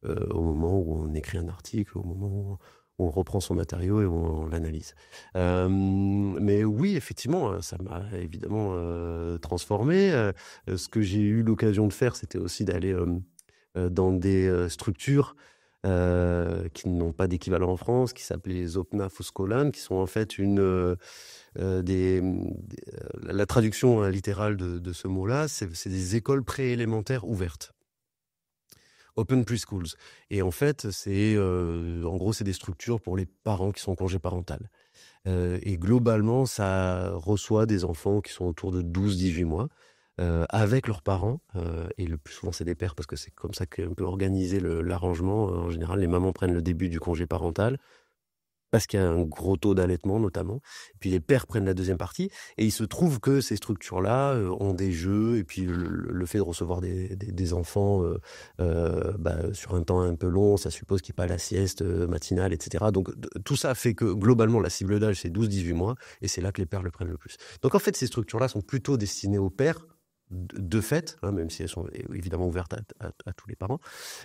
on écrit un article, au moment où on reprend son matériau et on l'analyse. Mais oui, effectivement, ça m'a évidemment transformé. Ce que j'ai eu l'occasion de faire, c'était aussi d'aller dans des structures qui n'ont pas d'équivalent en France, qui s'appelaient les Opna Foscolan, qui sont en fait la traduction littérale de ce mot-là, c'est des écoles préélémentaires ouvertes. Open Preschools. Et en fait, en gros, c'est des structures pour les parents qui sont en congé parental. Et globalement, ça reçoit des enfants qui sont autour de 12-18 mois, avec leurs parents, et le plus souvent c'est des pères parce que c'est comme ça qu'on peut organiser l'arrangement. En général, les mamans prennent le début du congé parental parce qu'il y a un gros taux d'allaitement notamment, et puis les pères prennent la deuxième partie, et il se trouve que ces structures-là ont des jeux, et puis le fait de recevoir des enfants sur un temps un peu long, ça suppose qu'il n'y ait pas la sieste matinale, etc. Donc tout ça fait que globalement la cible d'âge c'est 12-18 mois, et c'est là que les pères le prennent le plus. Donc en fait ces structures-là sont plutôt destinées aux pères, de fait, hein, même si elles sont évidemment ouvertes à tous les parents.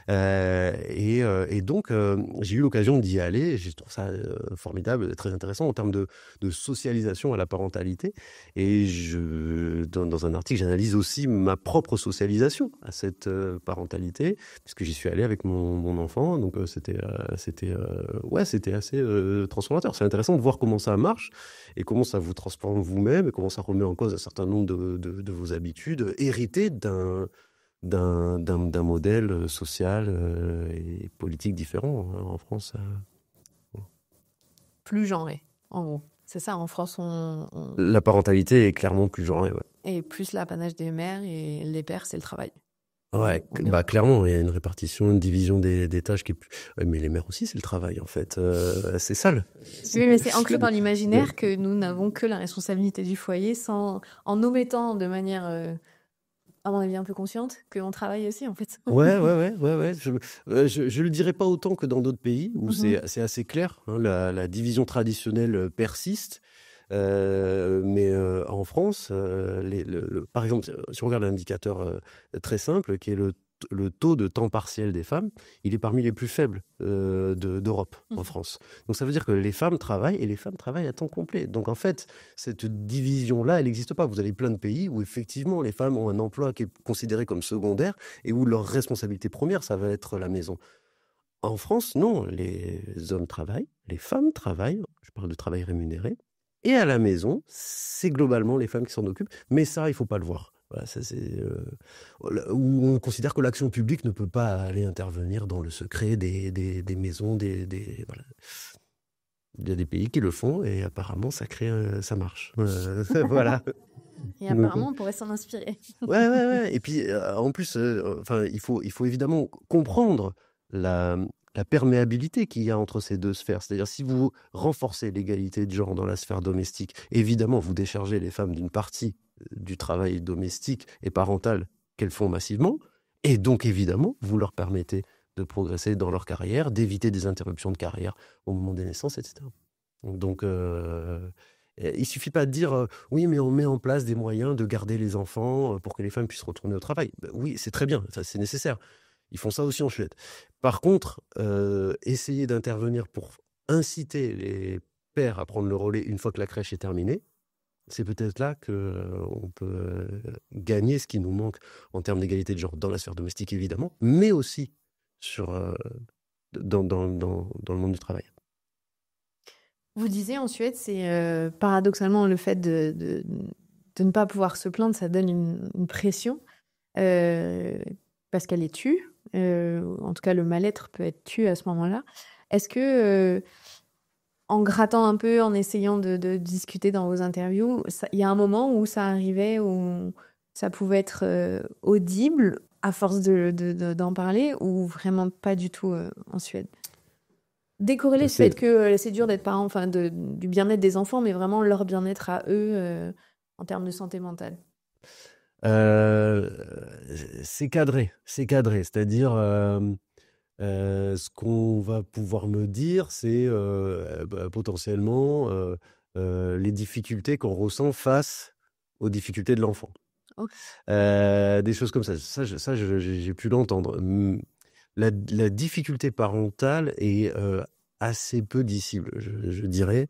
Et donc, j'ai eu l'occasion d'y aller, et je trouve ça formidable, très intéressant en termes de socialisation à la parentalité. Et dans un article, j'analyse aussi ma propre socialisation à cette parentalité, puisque j'y suis allé avec mon enfant. Donc, c'était assez transformateur. C'est intéressant de voir comment ça marche et comment ça vous transforme vous-même et comment ça remet en cause un certain nombre de vos habitudes héritées d'un modèle social et politique différent en France. Plus genré, en gros. C'est ça, en France, La parentalité est clairement plus genrée, ouais. Et plus l'apanage des mères, et les pères, c'est le travail. Ouais, clairement, il y a une répartition, une division des tâches qui est plus... Ouais, mais les mères aussi, c'est le travail, en fait. C'est sale. Oui, mais c'est ancré dans l'imaginaire que nous n'avons que la responsabilité du foyer en omettant de manière... à mon avis, un peu consciente, qu'on travaille aussi, en fait. Ouais. Je le dirais pas autant que dans d'autres pays, où c'est assez clair, hein, la division traditionnelle persiste. Mais en France, par exemple, si on regarde un indicateur très simple, qui est le taux de temps partiel des femmes, il est parmi les plus faibles d'Europe en France. Donc ça veut dire que les femmes travaillent, et les femmes travaillent à temps complet. Donc en fait, cette division-là, elle n'existe pas. Vous avez plein de pays où effectivement les femmes ont un emploi qui est considéré comme secondaire et où leur responsabilité première, ça va être la maison. En France, non. Les hommes travaillent, les femmes travaillent, je parle de travail rémunéré, et à la maison, c'est globalement les femmes qui s'en occupent. Mais ça, il ne faut pas le voir. Voilà, ça c'est où on considère que l'action publique ne peut pas aller intervenir dans le secret des maisons, voilà. Il y a des pays qui le font et apparemment ça marche. Voilà. Et Donc, apparemment, on pourrait s'en inspirer. ouais. Et puis en plus, enfin, il faut évidemment comprendre la perméabilité qu'il y a entre ces deux sphères. C'est-à-dire, si vous renforcez l'égalité de genre dans la sphère domestique, évidemment, vous déchargez les femmes d'une partie du travail domestique et parental qu'elles font massivement, et donc évidemment, vous leur permettez de progresser dans leur carrière, d'éviter des interruptions de carrière au moment des naissances, etc. Donc, il suffit pas de dire oui, mais on met en place des moyens de garder les enfants pour que les femmes puissent retourner au travail. Ben oui, c'est très bien, ça, c'est nécessaire. Ils font ça aussi en Suède. Par contre, essayer d'intervenir pour inciter les pères à prendre le relais une fois que la crèche est terminée, c'est peut-être là qu'on peut gagner ce qui nous manque en termes d'égalité de genre dans la sphère domestique, évidemment, mais aussi dans le monde du travail. Vous disiez en Suède, c'est paradoxalement le fait de ne pas pouvoir se plaindre, ça donne une pression parce qu'elle est tue. En tout cas, le mal-être peut être tué à ce moment-là. Est-ce que, en grattant un peu, en essayant de discuter dans vos interviews, il y a un moment où ça arrivait, où ça pouvait être audible à force d'en parler, ou vraiment pas du tout en Suède? Décorréler ce fait que c'est dur d'être parent, enfin du bien-être des enfants, mais vraiment leur bien-être à eux en termes de santé mentale. C'est cadré. C'est-à-dire, ce qu'on va pouvoir me dire, c'est potentiellement les difficultés qu'on ressent face aux difficultés de l'enfant. Okay. Des choses comme ça. Ça, j'ai pu l'entendre. La difficulté parentale est assez peu dissible, je dirais.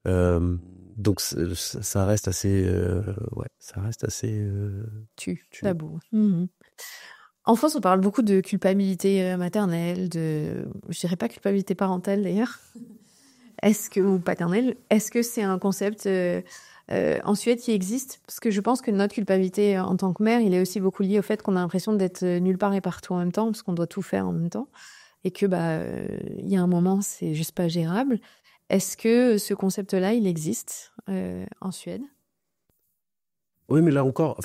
Donc ça reste assez tabou. Mmh. En France, on parle beaucoup de culpabilité maternelle, je dirais pas culpabilité parentale d'ailleurs, ou paternelle. Est-ce que c'est un concept en Suède qui existe? Parce que je pense que notre culpabilité en tant que mère, il est aussi beaucoup lié au fait qu'on a l'impression d'être nulle part et partout en même temps, parce qu'on doit tout faire en même temps, et que y a un moment, c'est juste pas gérable. Est-ce que ce concept-là, il existe en Suède? Oui, mais là encore,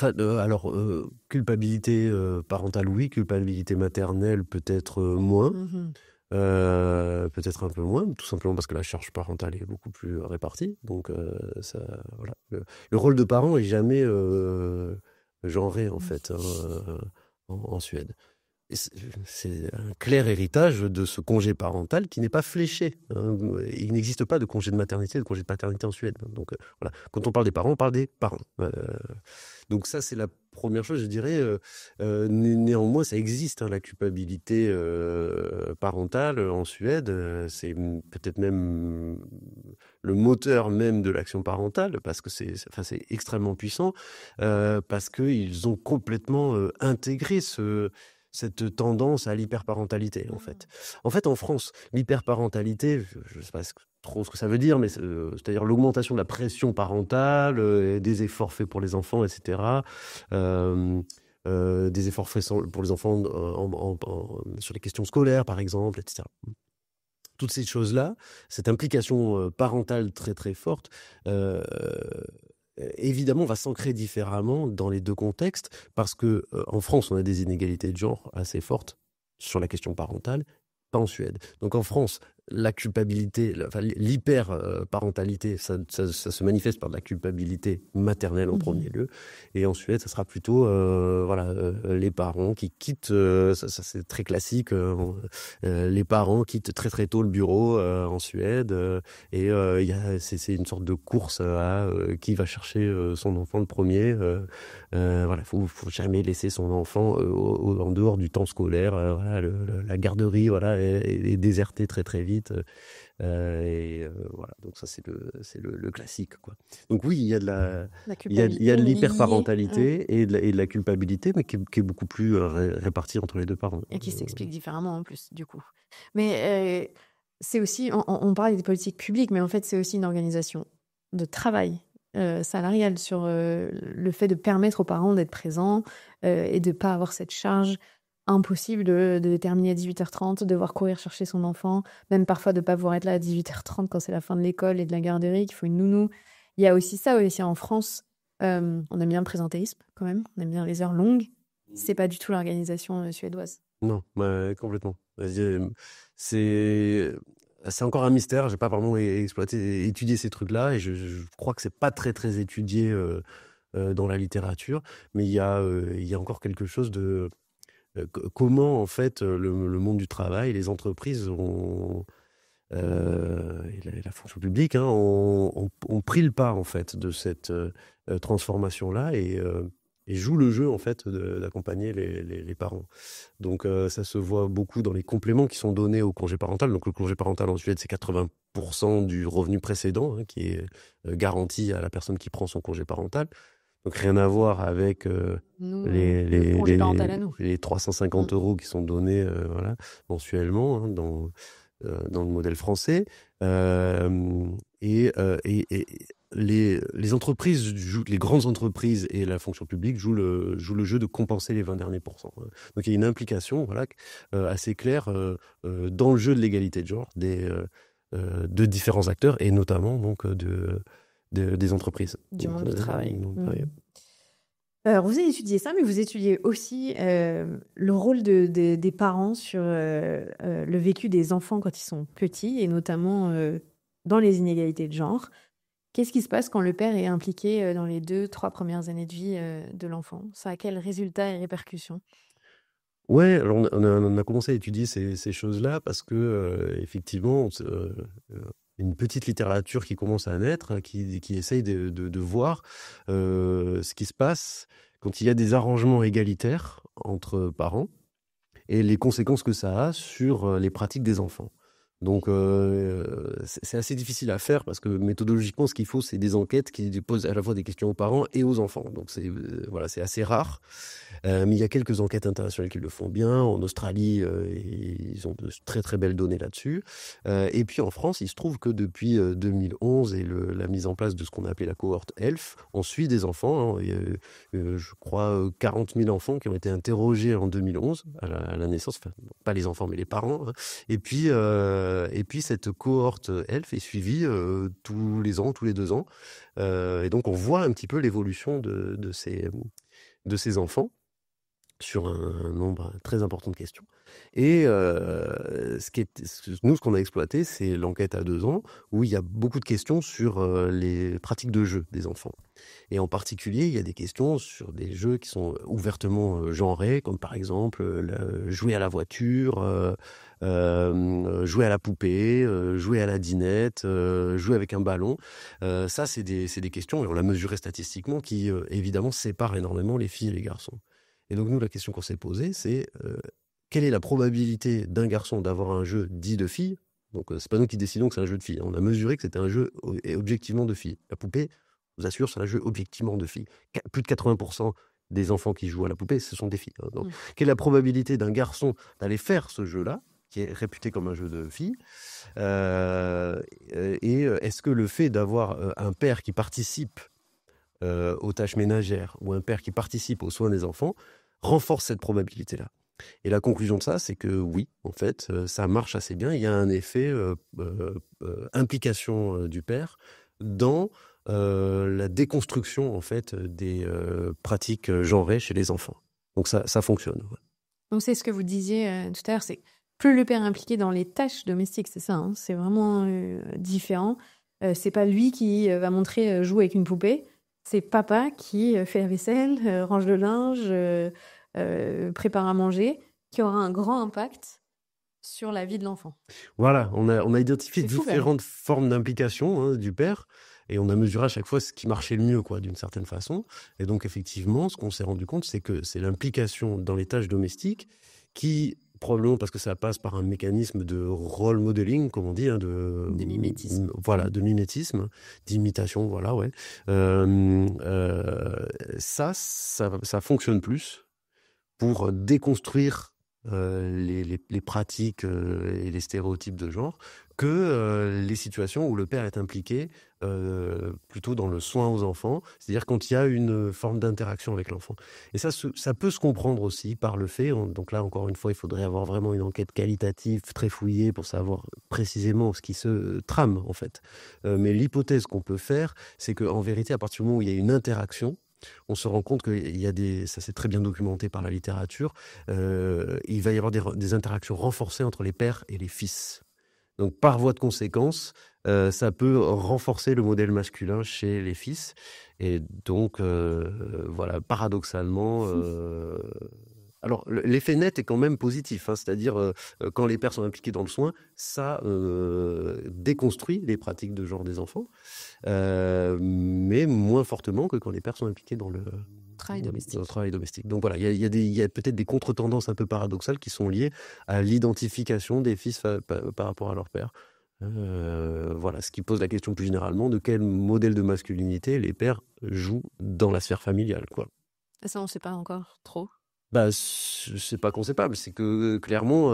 culpabilité parentale, oui, culpabilité maternelle, peut-être moins. Mmh. Peut-être un peu moins, tout simplement parce que la charge parentale est beaucoup plus répartie. Donc, voilà. Le rôle de parent est jamais genré, en fait, en Suède. Et c'est un clair héritage de ce congé parental qui n'est pas fléché. Il n'existe pas de congé de maternité, de congé de paternité en Suède. Donc, voilà. Quand on parle des parents, on parle des parents. Donc ça, c'est la première chose, je dirais. Néanmoins, ça existe, la culpabilité parentale en Suède. C'est peut-être même le moteur même de l'action parentale, parce que c'est extrêmement puissant, parce qu'ils ont complètement intégré cette tendance à l'hyperparentalité, en fait. En fait, en France, l'hyperparentalité, je ne sais pas trop ce que ça veut dire, mais c'est-à-dire l'augmentation de la pression parentale, des efforts faits pour les enfants, etc. Des efforts faits pour les enfants sur les questions scolaires, par exemple, etc. Toutes ces choses-là, cette implication parentale très, très forte, évidemment, va s'ancrer différemment dans les deux contextes, parce que en France, on a des inégalités de genre assez fortes sur la question parentale, pas en Suède. Donc en France, la culpabilité, l'hyper-parentalité, ça se manifeste par de la culpabilité maternelle en premier lieu. Et en Suède, ça sera plutôt les parents qui quittent, ça c'est très classique, les parents quittent très très tôt le bureau en Suède, et c'est une sorte de course à qui va chercher son enfant le premier. Voilà, faut jamais laisser son enfant en dehors du temps scolaire. La garderie est désertée très très vite. Voilà, donc ça c'est le classique, quoi. Donc oui, il y a de l'hyperparentalité et de la culpabilité, mais qui est beaucoup plus répartie entre les deux parents. Et qui s'explique différemment en plus, du coup. Mais c'est aussi, on parle des politiques publiques, mais en fait c'est aussi une organisation de travail salariale, sur le fait de permettre aux parents d'être présents et de ne pas avoir cette charge impossible de terminer à 18h30, de devoir courir chercher son enfant, même parfois de ne pas pouvoir être là à 18h30 quand c'est la fin de l'école et de la garderie, qu'il faut une nounou. Il y a aussi ça aussi en France. On aime bien le présentéisme quand même, on aime bien les heures longues. C'est pas du tout l'organisation suédoise. Non, complètement. C'est encore un mystère. J'ai pas vraiment étudié ces trucs-là, et je crois que c'est pas très très étudié dans la littérature. Mais il y a encore quelque chose de comment en fait le monde du travail, les entreprises et la fonction publique ont pris le pas en fait de cette transformation-là, et jouent le jeu en fait d'accompagner les parents. Donc ça se voit beaucoup dans les compléments qui sont donnés au congé parental. Donc le congé parental en Suède, c'est 80% du revenu précédent qui est garanti à la personne qui prend son congé parental. Donc rien à voir avec les 350 € qui sont donnés mensuellement dans le modèle français. Les entreprises les grandes entreprises et la fonction publique jouent le jeu de compenser les 20 derniers pourcents. Donc il y a une implication assez claire dans le jeu de l'égalité de genre de différents acteurs, et notamment donc des entreprises. Du monde du travail. Alors, vous avez étudié ça, mais vous étudiez aussi le rôle des parents sur le vécu des enfants quand ils sont petits, et notamment dans les inégalités de genre. Qu'est-ce qui se passe quand le père est impliqué dans les 2-3 premières années de vie de l'enfant? Ça a quels résultats et répercussions? Ouais, alors on a commencé à étudier ces choses-là parce que effectivement, une petite littérature qui commence à naître, qui essaye de voir ce qui se passe quand il y a des arrangements égalitaires entre parents et les conséquences que ça a sur les pratiques des enfants. Donc c'est assez difficile à faire parce que méthodologiquement, ce qu'il faut, c'est des enquêtes qui posent à la fois des questions aux parents et aux enfants. Donc c'est assez rare. Mais il y a quelques enquêtes internationales qui le font bien. En Australie, ils ont de très très belles données là-dessus. Et puis en France, il se trouve que depuis 2011 et la mise en place de ce qu'on a appelé la cohorte ELF, on suit des enfants. Il y a, je crois, 40 000 enfants qui ont été interrogés en 2011 à la naissance. Enfin, pas les enfants, mais les parents. Et puis cette cohorte ELF est suivie tous les ans, tous les 2 ans. Et donc on voit un petit peu l'évolution de ces enfants sur un nombre très important de questions. Et ce qu'on a exploité, c'est l'enquête à 2 ans, où il y a beaucoup de questions sur les pratiques de jeu des enfants. Et en particulier, il y a des questions sur des jeux qui sont ouvertement genrés, comme par exemple jouer à la voiture, jouer à la poupée, jouer à la dinette, jouer avec un ballon. Ça, c'est des questions, et on l'a mesuré statistiquement, qui évidemment séparent énormément les filles et les garçons. Et donc nous, la question qu'on s'est posée, c'est quelle est la probabilité d'un garçon d'avoir un jeu dit de fille? Donc c'est pas nous qui décidons que c'est un jeu de filles. On a mesuré que c'était un jeu objectivement de filles. La poupée, je vous assure, c'est un jeu objectivement de filles. Plus de 80% des enfants qui jouent à la poupée, ce sont des filles. Donc, quelle est la probabilité d'un garçon d'aller faire ce jeu-là, qui est réputé comme un jeu de filles, et est-ce que le fait d'avoir un père qui participe aux tâches ménagères ou un père qui participe aux soins des enfants renforce cette probabilité-là? Et la conclusion de ça, c'est que oui, en fait, ça marche assez bien. Il y a un effet implication du père dans la déconstruction en fait des pratiques genrées chez les enfants. Donc ça fonctionne. Ouais. Donc c'est ce que vous disiez tout à l'heure, c'est plus le père est impliqué dans les tâches domestiques, c'est ça, c'est vraiment différent. C'est pas lui qui va montrer jouer avec une poupée. C'est papa qui fait la vaisselle, range le linge, prépare à manger, qui aura un grand impact sur la vie de l'enfant. Voilà, on a identifié différentes formes d'implication du père, et on a mesuré à chaque fois ce qui marchait le mieux, d'une certaine façon. Et donc effectivement, ce qu'on s'est rendu compte, c'est que c'est l'implication dans les tâches domestiques qui, probablement parce que ça passe par un mécanisme de role modeling, comme on dit, de mimétisme. Voilà, de mimétisme, d'imitation, voilà, ouais. Ça fonctionne plus pour déconstruire les pratiques et les stéréotypes de genre que les situations où le père est impliqué plutôt dans le soin aux enfants, c'est-à-dire quand il y a une forme d'interaction avec l'enfant. Et ça peut se comprendre aussi par le fait, donc là encore une fois, il faudrait avoir vraiment une enquête qualitative très fouillée pour savoir précisément ce qui se trame en fait. Mais l'hypothèse qu'on peut faire, c'est qu'en vérité, à partir du moment où il y a une interaction, on se rend compte qu'il y a ça c'est très bien documenté par la littérature, il va y avoir des interactions renforcées entre les pères et les fils. Donc, par voie de conséquence, ça peut renforcer le modèle masculin chez les fils. Et donc, voilà, paradoxalement... Alors, l'effet net est quand même positif, hein, c'est-à-dire quand les pères sont impliqués dans le soin, ça déconstruit les pratiques de genre des enfants, mais moins fortement que quand les pères sont impliqués dans le travail domestique. Travail domestique. Donc voilà, il y a peut-être des contre-tendances un peu paradoxales qui sont liées à l'identification des fils par rapport à leur père. Voilà, ce qui pose la question plus généralement de quel modèle de masculinité les pères jouent dans la sphère familiale, quoi. Et ça, on ne sait pas encore trop. Bah, c'est pas concevable, c'est que clairement,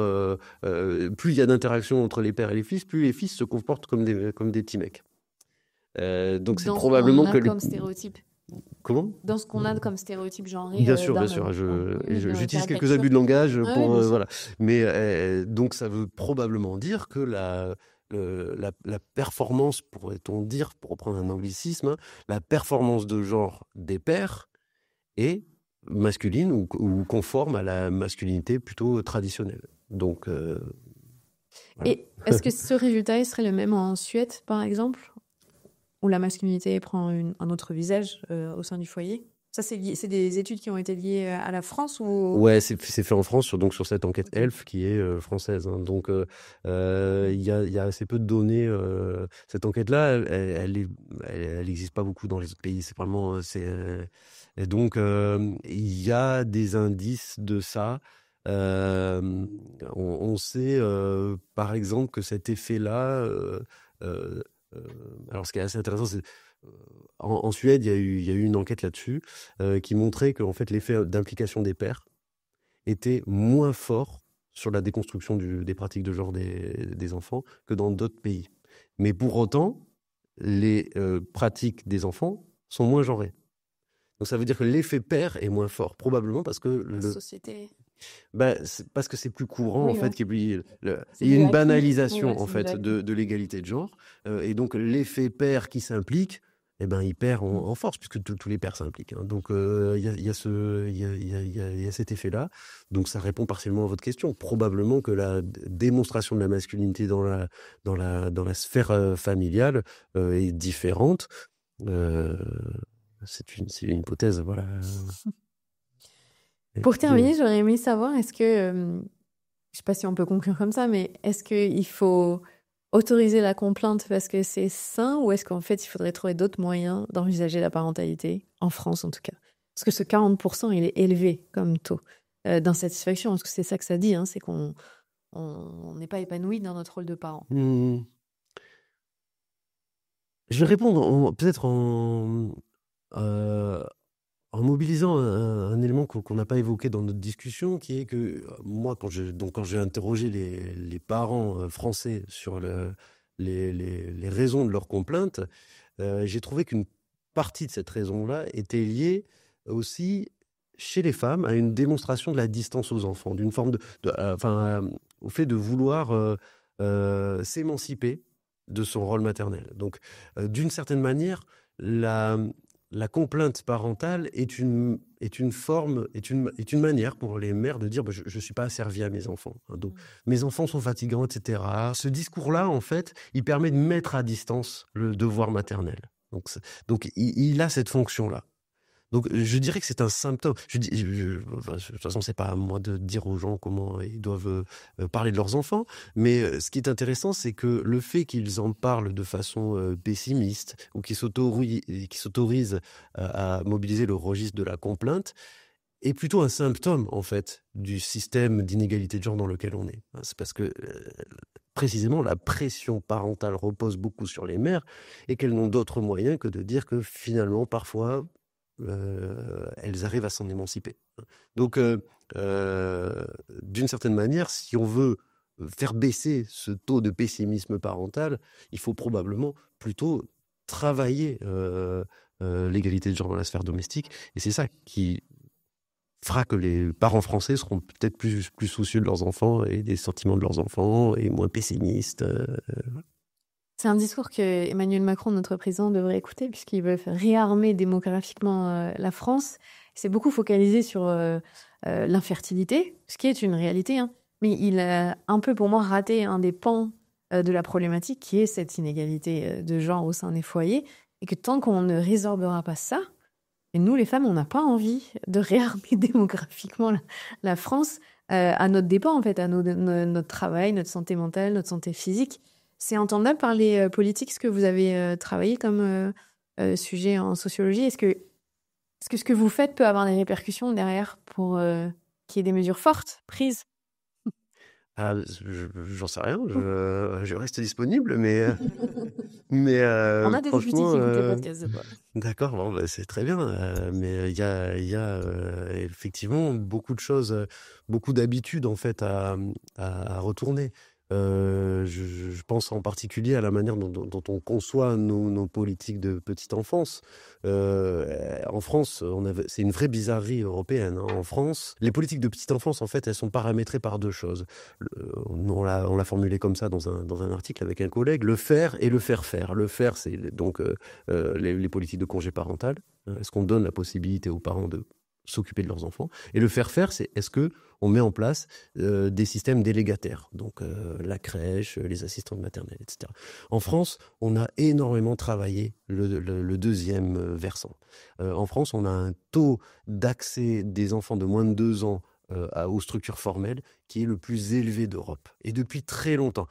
plus il y a d'interactions entre les pères et les fils se comportent comme des petits mecs. Donc c'est probablement que comme stéréotype. Comment ? Dans ce qu'on a comme stéréotype genré. Bien sûr. J'utilise quelques abus de langage pour voilà. Mais donc ça veut probablement dire que la performance, pourrait-on dire, pour reprendre un anglicisme, hein, la performance de genre des pères est masculine ou conforme à la masculinité plutôt traditionnelle. Donc, voilà. Et est-ce que ce résultat il serait le même en Suède, par exemple, où la masculinité prend un autre visage au sein du foyer? Ça, c'est des études qui ont été liées à la France ou... Ouais, c'est fait en France sur cette enquête ELF qui est française. Hein. Donc, il y a assez peu de données. Cette enquête-là, elle n'existe pas beaucoup dans les autres pays. C'est vraiment... et donc, il y a des indices de ça. On sait, par exemple, que cet effet-là... alors, ce qui est assez intéressant, c'est... En Suède, il y a eu une enquête là-dessus qui montrait que en fait, l'effet d'implication des pères était moins fort sur la déconstruction des pratiques de genre des enfants que dans d'autres pays. Mais pour autant, les pratiques des enfants sont moins genrées. Donc ça veut dire que l'effet père est moins fort, probablement parce que la société... parce que c'est plus courant en fait qu'il y a une banalisation en fait de l'égalité de genre et donc l'effet père qui s'implique, eh ben il perd en force puisque tous les pères s'impliquent. Hein. Donc il y a cet effet-là. Donc ça répond partiellement à votre question. Probablement que la démonstration de la masculinité dans la sphère familiale est différente. C'est une hypothèse, voilà. Pour terminer, j'aurais aimé savoir, est-ce que, je ne sais pas si on peut conclure comme ça, mais est-ce qu'il faut autoriser la complainte parce que c'est sain ou est-ce qu'en fait, il faudrait trouver d'autres moyens d'envisager la parentalité, en France en tout cas? Parce que ce 40%, il est élevé comme taux d'insatisfaction. Est-ce que c'est ça que ça dit, hein, c'est qu'on n'est pas épanoui dans notre rôle de parent? Je vais répondre peut-être en mobilisant un élément qu'on n'a pas évoqué dans notre discussion, qui est que moi, quand j'ai interrogé les parents français sur les raisons de leurs complaintes, j'ai trouvé qu'une partie de cette raison-là était liée aussi chez les femmes à une démonstration de la distance aux enfants, d'une forme au fait de vouloir s'émanciper de son rôle maternel. Donc, d'une certaine manière, la complainte parentale est une manière pour les mères de dire je suis pas asservie à mes enfants. Donc mes enfants sont fatigants, etc. Ce discours-là, en fait, il permet de mettre à distance le devoir maternel. Donc il a cette fonction-là. Donc je dirais que c'est un symptôme. De toute façon, c'est pas à moi de dire aux gens comment ils doivent parler de leurs enfants, mais ce qui est intéressant, c'est que le fait qu'ils en parlent de façon pessimiste ou qu'ils s'autorisent à mobiliser le registre de la complainte est plutôt un symptôme, en fait, du système d'inégalité de genre dans lequel on est. C'est parce que précisément, la pression parentale repose beaucoup sur les mères et qu'elles n'ont d'autre moyen que de dire que finalement, parfois, elles arrivent à s'en émanciper. Donc, d'une certaine manière, si on veut faire baisser ce taux de pessimisme parental, il faut probablement plutôt travailler l'égalité de genre dans la sphère domestique. Et c'est ça qui fera que les parents français seront peut-être plus soucieux de leurs enfants et des sentiments de leurs enfants et moins pessimistes. C'est un discours que Emmanuel Macron, notre président, devrait écouter puisqu'il veut réarmer démographiquement la France. Il s'est beaucoup focalisé sur l'infertilité, ce qui est une réalité, hein. Mais il a un peu, pour moi, raté un des pans de la problématique qui est cette inégalité de genre au sein des foyers. Et que tant qu'on ne résorbera pas ça, et nous, les femmes, on n'a pas envie de réarmer démographiquement la France à notre dépens, en fait, à notre travail, notre santé mentale, notre santé physique. C'est entendable par les politiques, ce que vous avez travaillé comme sujet en sociologie. Est-ce que ce que vous faites peut avoir des répercussions derrière pour qu'il y ait des mesures fortes prises? J'en sais rien, je reste disponible, mais On a des députés qui franchement, écoutent les podcasts. d'accord, bon, bah, c'est très bien, mais il y a effectivement beaucoup de choses, beaucoup d'habitudes en fait à retourner. Je pense en particulier à la manière dont on conçoit nos politiques de petite enfance. En France, c'est une vraie bizarrerie européenne, hein. En France, les politiques de petite enfance, en fait, elles sont paramétrées par deux choses. On l'a formulé comme ça dans un article avec un collègue, le faire et le faire faire. Le faire, c'est donc les politiques de congé parental. Est-ce qu'on donne la possibilité aux parents de s'occuper de leurs enfants? Et le faire faire, c'est est-ce que on met en place des systèmes délégataires, donc la crèche, les assistantes maternelles, etc. En France, on a énormément travaillé le deuxième versant. En France, on a un taux d'accès des enfants de moins de 2 ans aux structures formelles qui est le plus élevé d'Europe. Et depuis très longtemps,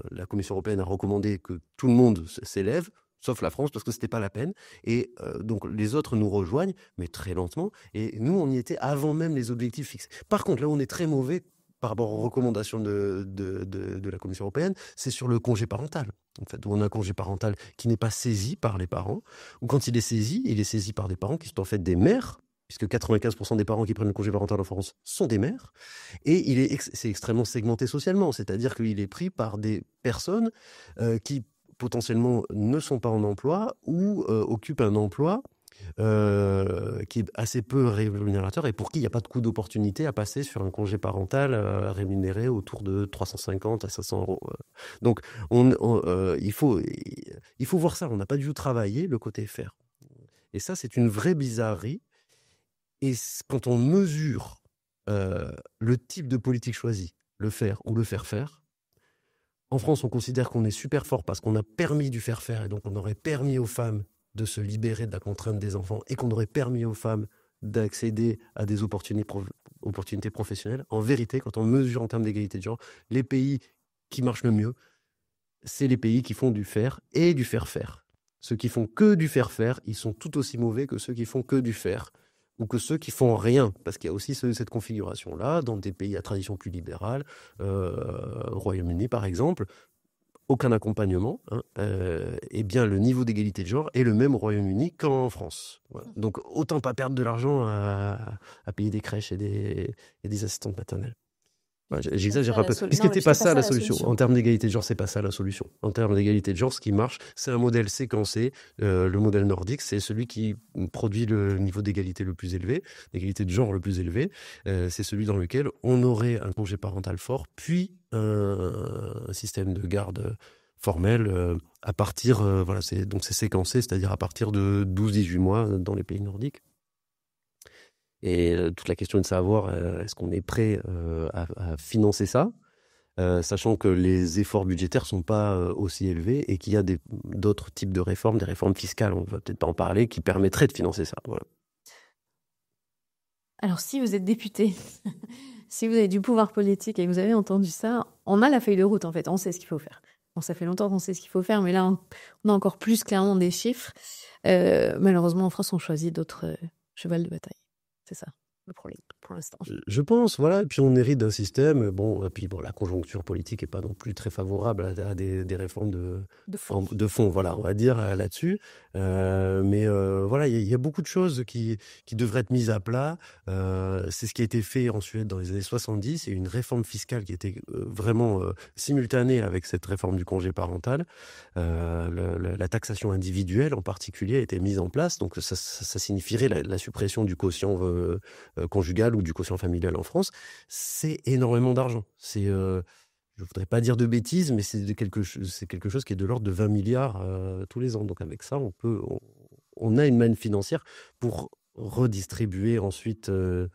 la Commission européenne a recommandé que tout le monde s'élève, sauf la France, parce que c'était pas la peine. Et donc, les autres nous rejoignent, mais très lentement. Et nous, on y était avant même les objectifs fixés. Par contre, là où on est très mauvais par rapport aux recommandations de la Commission européenne, c'est sur le congé parental. En fait, où on a un congé parental qui n'est pas saisi par les parents, ou quand il est saisi par des parents qui sont en fait des mères, puisque 95% des parents qui prennent le congé parental en France sont des mères, et c'est extrêmement segmenté socialement, c'est-à-dire qu'il est pris par des personnes qui potentiellement ne sont pas en emploi ou occupent un emploi qui est assez peu rémunérateur et pour qui il n'y a pas de coût d'opportunité à passer sur un congé parental rémunéré autour de 350 à 500 euros. Donc, il faut voir ça. On n'a pas du tout travaillé le côté faire. Et ça, c'est une vraie bizarrerie. Et quand on mesure le type de politique choisie, le faire ou le faire faire, en France, on considère qu'on est super fort parce qu'on a permis du faire faire et donc on aurait permis aux femmes de se libérer de la contrainte des enfants et qu'on aurait permis aux femmes d'accéder à des opportunités professionnelles. En vérité, quand on mesure en termes d'égalité de genre, les pays qui marchent le mieux, c'est les pays qui font du faire et du faire faire. Ceux qui font que du faire faire, ils sont tout aussi mauvais que ceux qui font que du faire. Ou que ceux qui font rien, parce qu'il y a aussi cette configuration-là, dans des pays à tradition plus libérale, au Royaume-Uni par exemple, aucun accompagnement, hein, et bien le niveau d'égalité de genre est le même au Royaume-Uni qu'en France. Voilà. Donc autant pas perdre de l'argent à payer des crèches et des assistantes maternelles. J'exagère un peu. Puisque c'était pas ça la solution. En termes d'égalité de genre, c'est pas ça la solution. En termes d'égalité de genre, ce qui marche, c'est un modèle séquencé. Le modèle nordique, c'est celui qui produit le niveau d'égalité le plus élevé, d'égalité de genre le plus élevé. C'est celui dans lequel on aurait un congé parental fort, puis un système de garde formel à partir, voilà, c'est séquencé, c'est-à-dire à partir de 12-18 mois dans les pays nordiques. Et toute la question est de savoir, est-ce qu'on est prêt à financer ça, sachant que les efforts budgétaires ne sont pas aussi élevés et qu'il y a d'autres types de réformes, des réformes fiscales, on ne va peut-être pas en parler, qui permettraient de financer ça. Voilà. Alors, si vous êtes député, si vous avez du pouvoir politique et que vous avez entendu ça, on a la feuille de route, en fait. On sait ce qu'il faut faire. Bon, ça fait longtemps qu'on sait ce qu'il faut faire, mais là, on a encore plus clairement des chiffres. Malheureusement, en France, on choisit d'autres chevals de bataille. C'est ça, le problème. pour l'instant. Je pense, voilà. Et puis on hérite d'un système. La conjoncture politique n'est pas non plus très favorable à des réformes de fond, voilà, on va dire là-dessus. Voilà, il y a beaucoup de choses qui devraient être mises à plat. C'est ce qui a été fait en Suède dans les années 70. Et une réforme fiscale qui était vraiment simultanée avec cette réforme du congé parental. La taxation individuelle en particulier a été mise en place. Donc ça signifierait la suppression du quotient conjugal ou du quotient familial en France. C'est énormément d'argent. Je ne voudrais pas dire de bêtises, mais c'est quelque chose qui est de l'ordre de 20 milliards tous les ans. Donc avec ça, on a une manne financière pour redistribuer ensuite,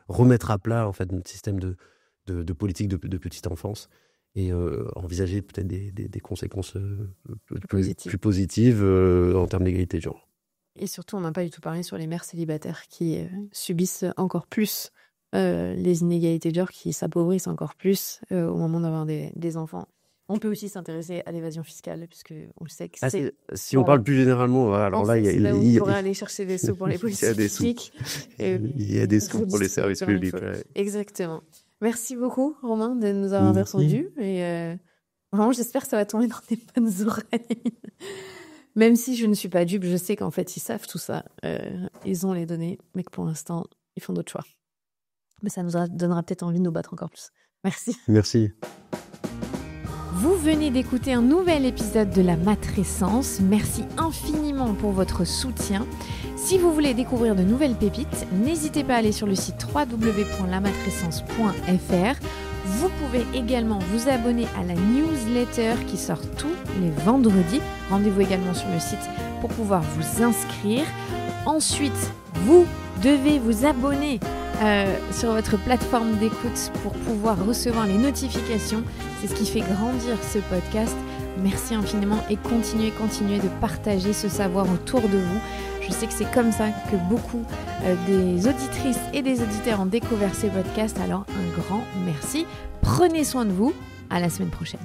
remettre à plat en fait notre système de politique de petite enfance et envisager peut-être des conséquences plus positives en termes d'égalité de genre. Et surtout, on n'a pas du tout parlé sur les mères célibataires qui subissent encore plus les inégalités de genre, qui s'appauvrissent encore plus au moment d'avoir des enfants. On peut aussi s'intéresser à l'évasion fiscale, puisque on le sait que c'est... Si on parle plus généralement, alors là, il pourrait aller chercher des sous pour les politiques publiques. Il y a des sous pour les services publics. Ouais. Exactement. Merci beaucoup, Romain, de nous avoir répondu. Et vraiment, j'espère que ça va tomber dans des bonnes oreilles. Même si je ne suis pas dupe, je sais qu'en fait, ils savent tout ça. Ils ont les données, mais que pour l'instant, ils font d'autres choix. Mais ça nous donnera peut-être envie de nous battre encore plus. Merci. Merci. Vous venez d'écouter un nouvel épisode de La Matrescence. Merci infiniment pour votre soutien. Si vous voulez découvrir de nouvelles pépites, n'hésitez pas à aller sur le site www.lamatrescence.fr. Vous pouvez également vous abonner à la newsletter qui sort tous les vendredis. Rendez-vous également sur le site pour pouvoir vous inscrire. Ensuite, vous devez vous abonner sur votre plateforme d'écoute pour pouvoir recevoir les notifications. C'est ce qui fait grandir ce podcast. Merci infiniment et continuez de partager ce savoir autour de vous. Je sais que c'est comme ça que beaucoup des auditrices et des auditeurs ont découvert ces podcasts. Alors un grand merci. Prenez soin de vous. À la semaine prochaine.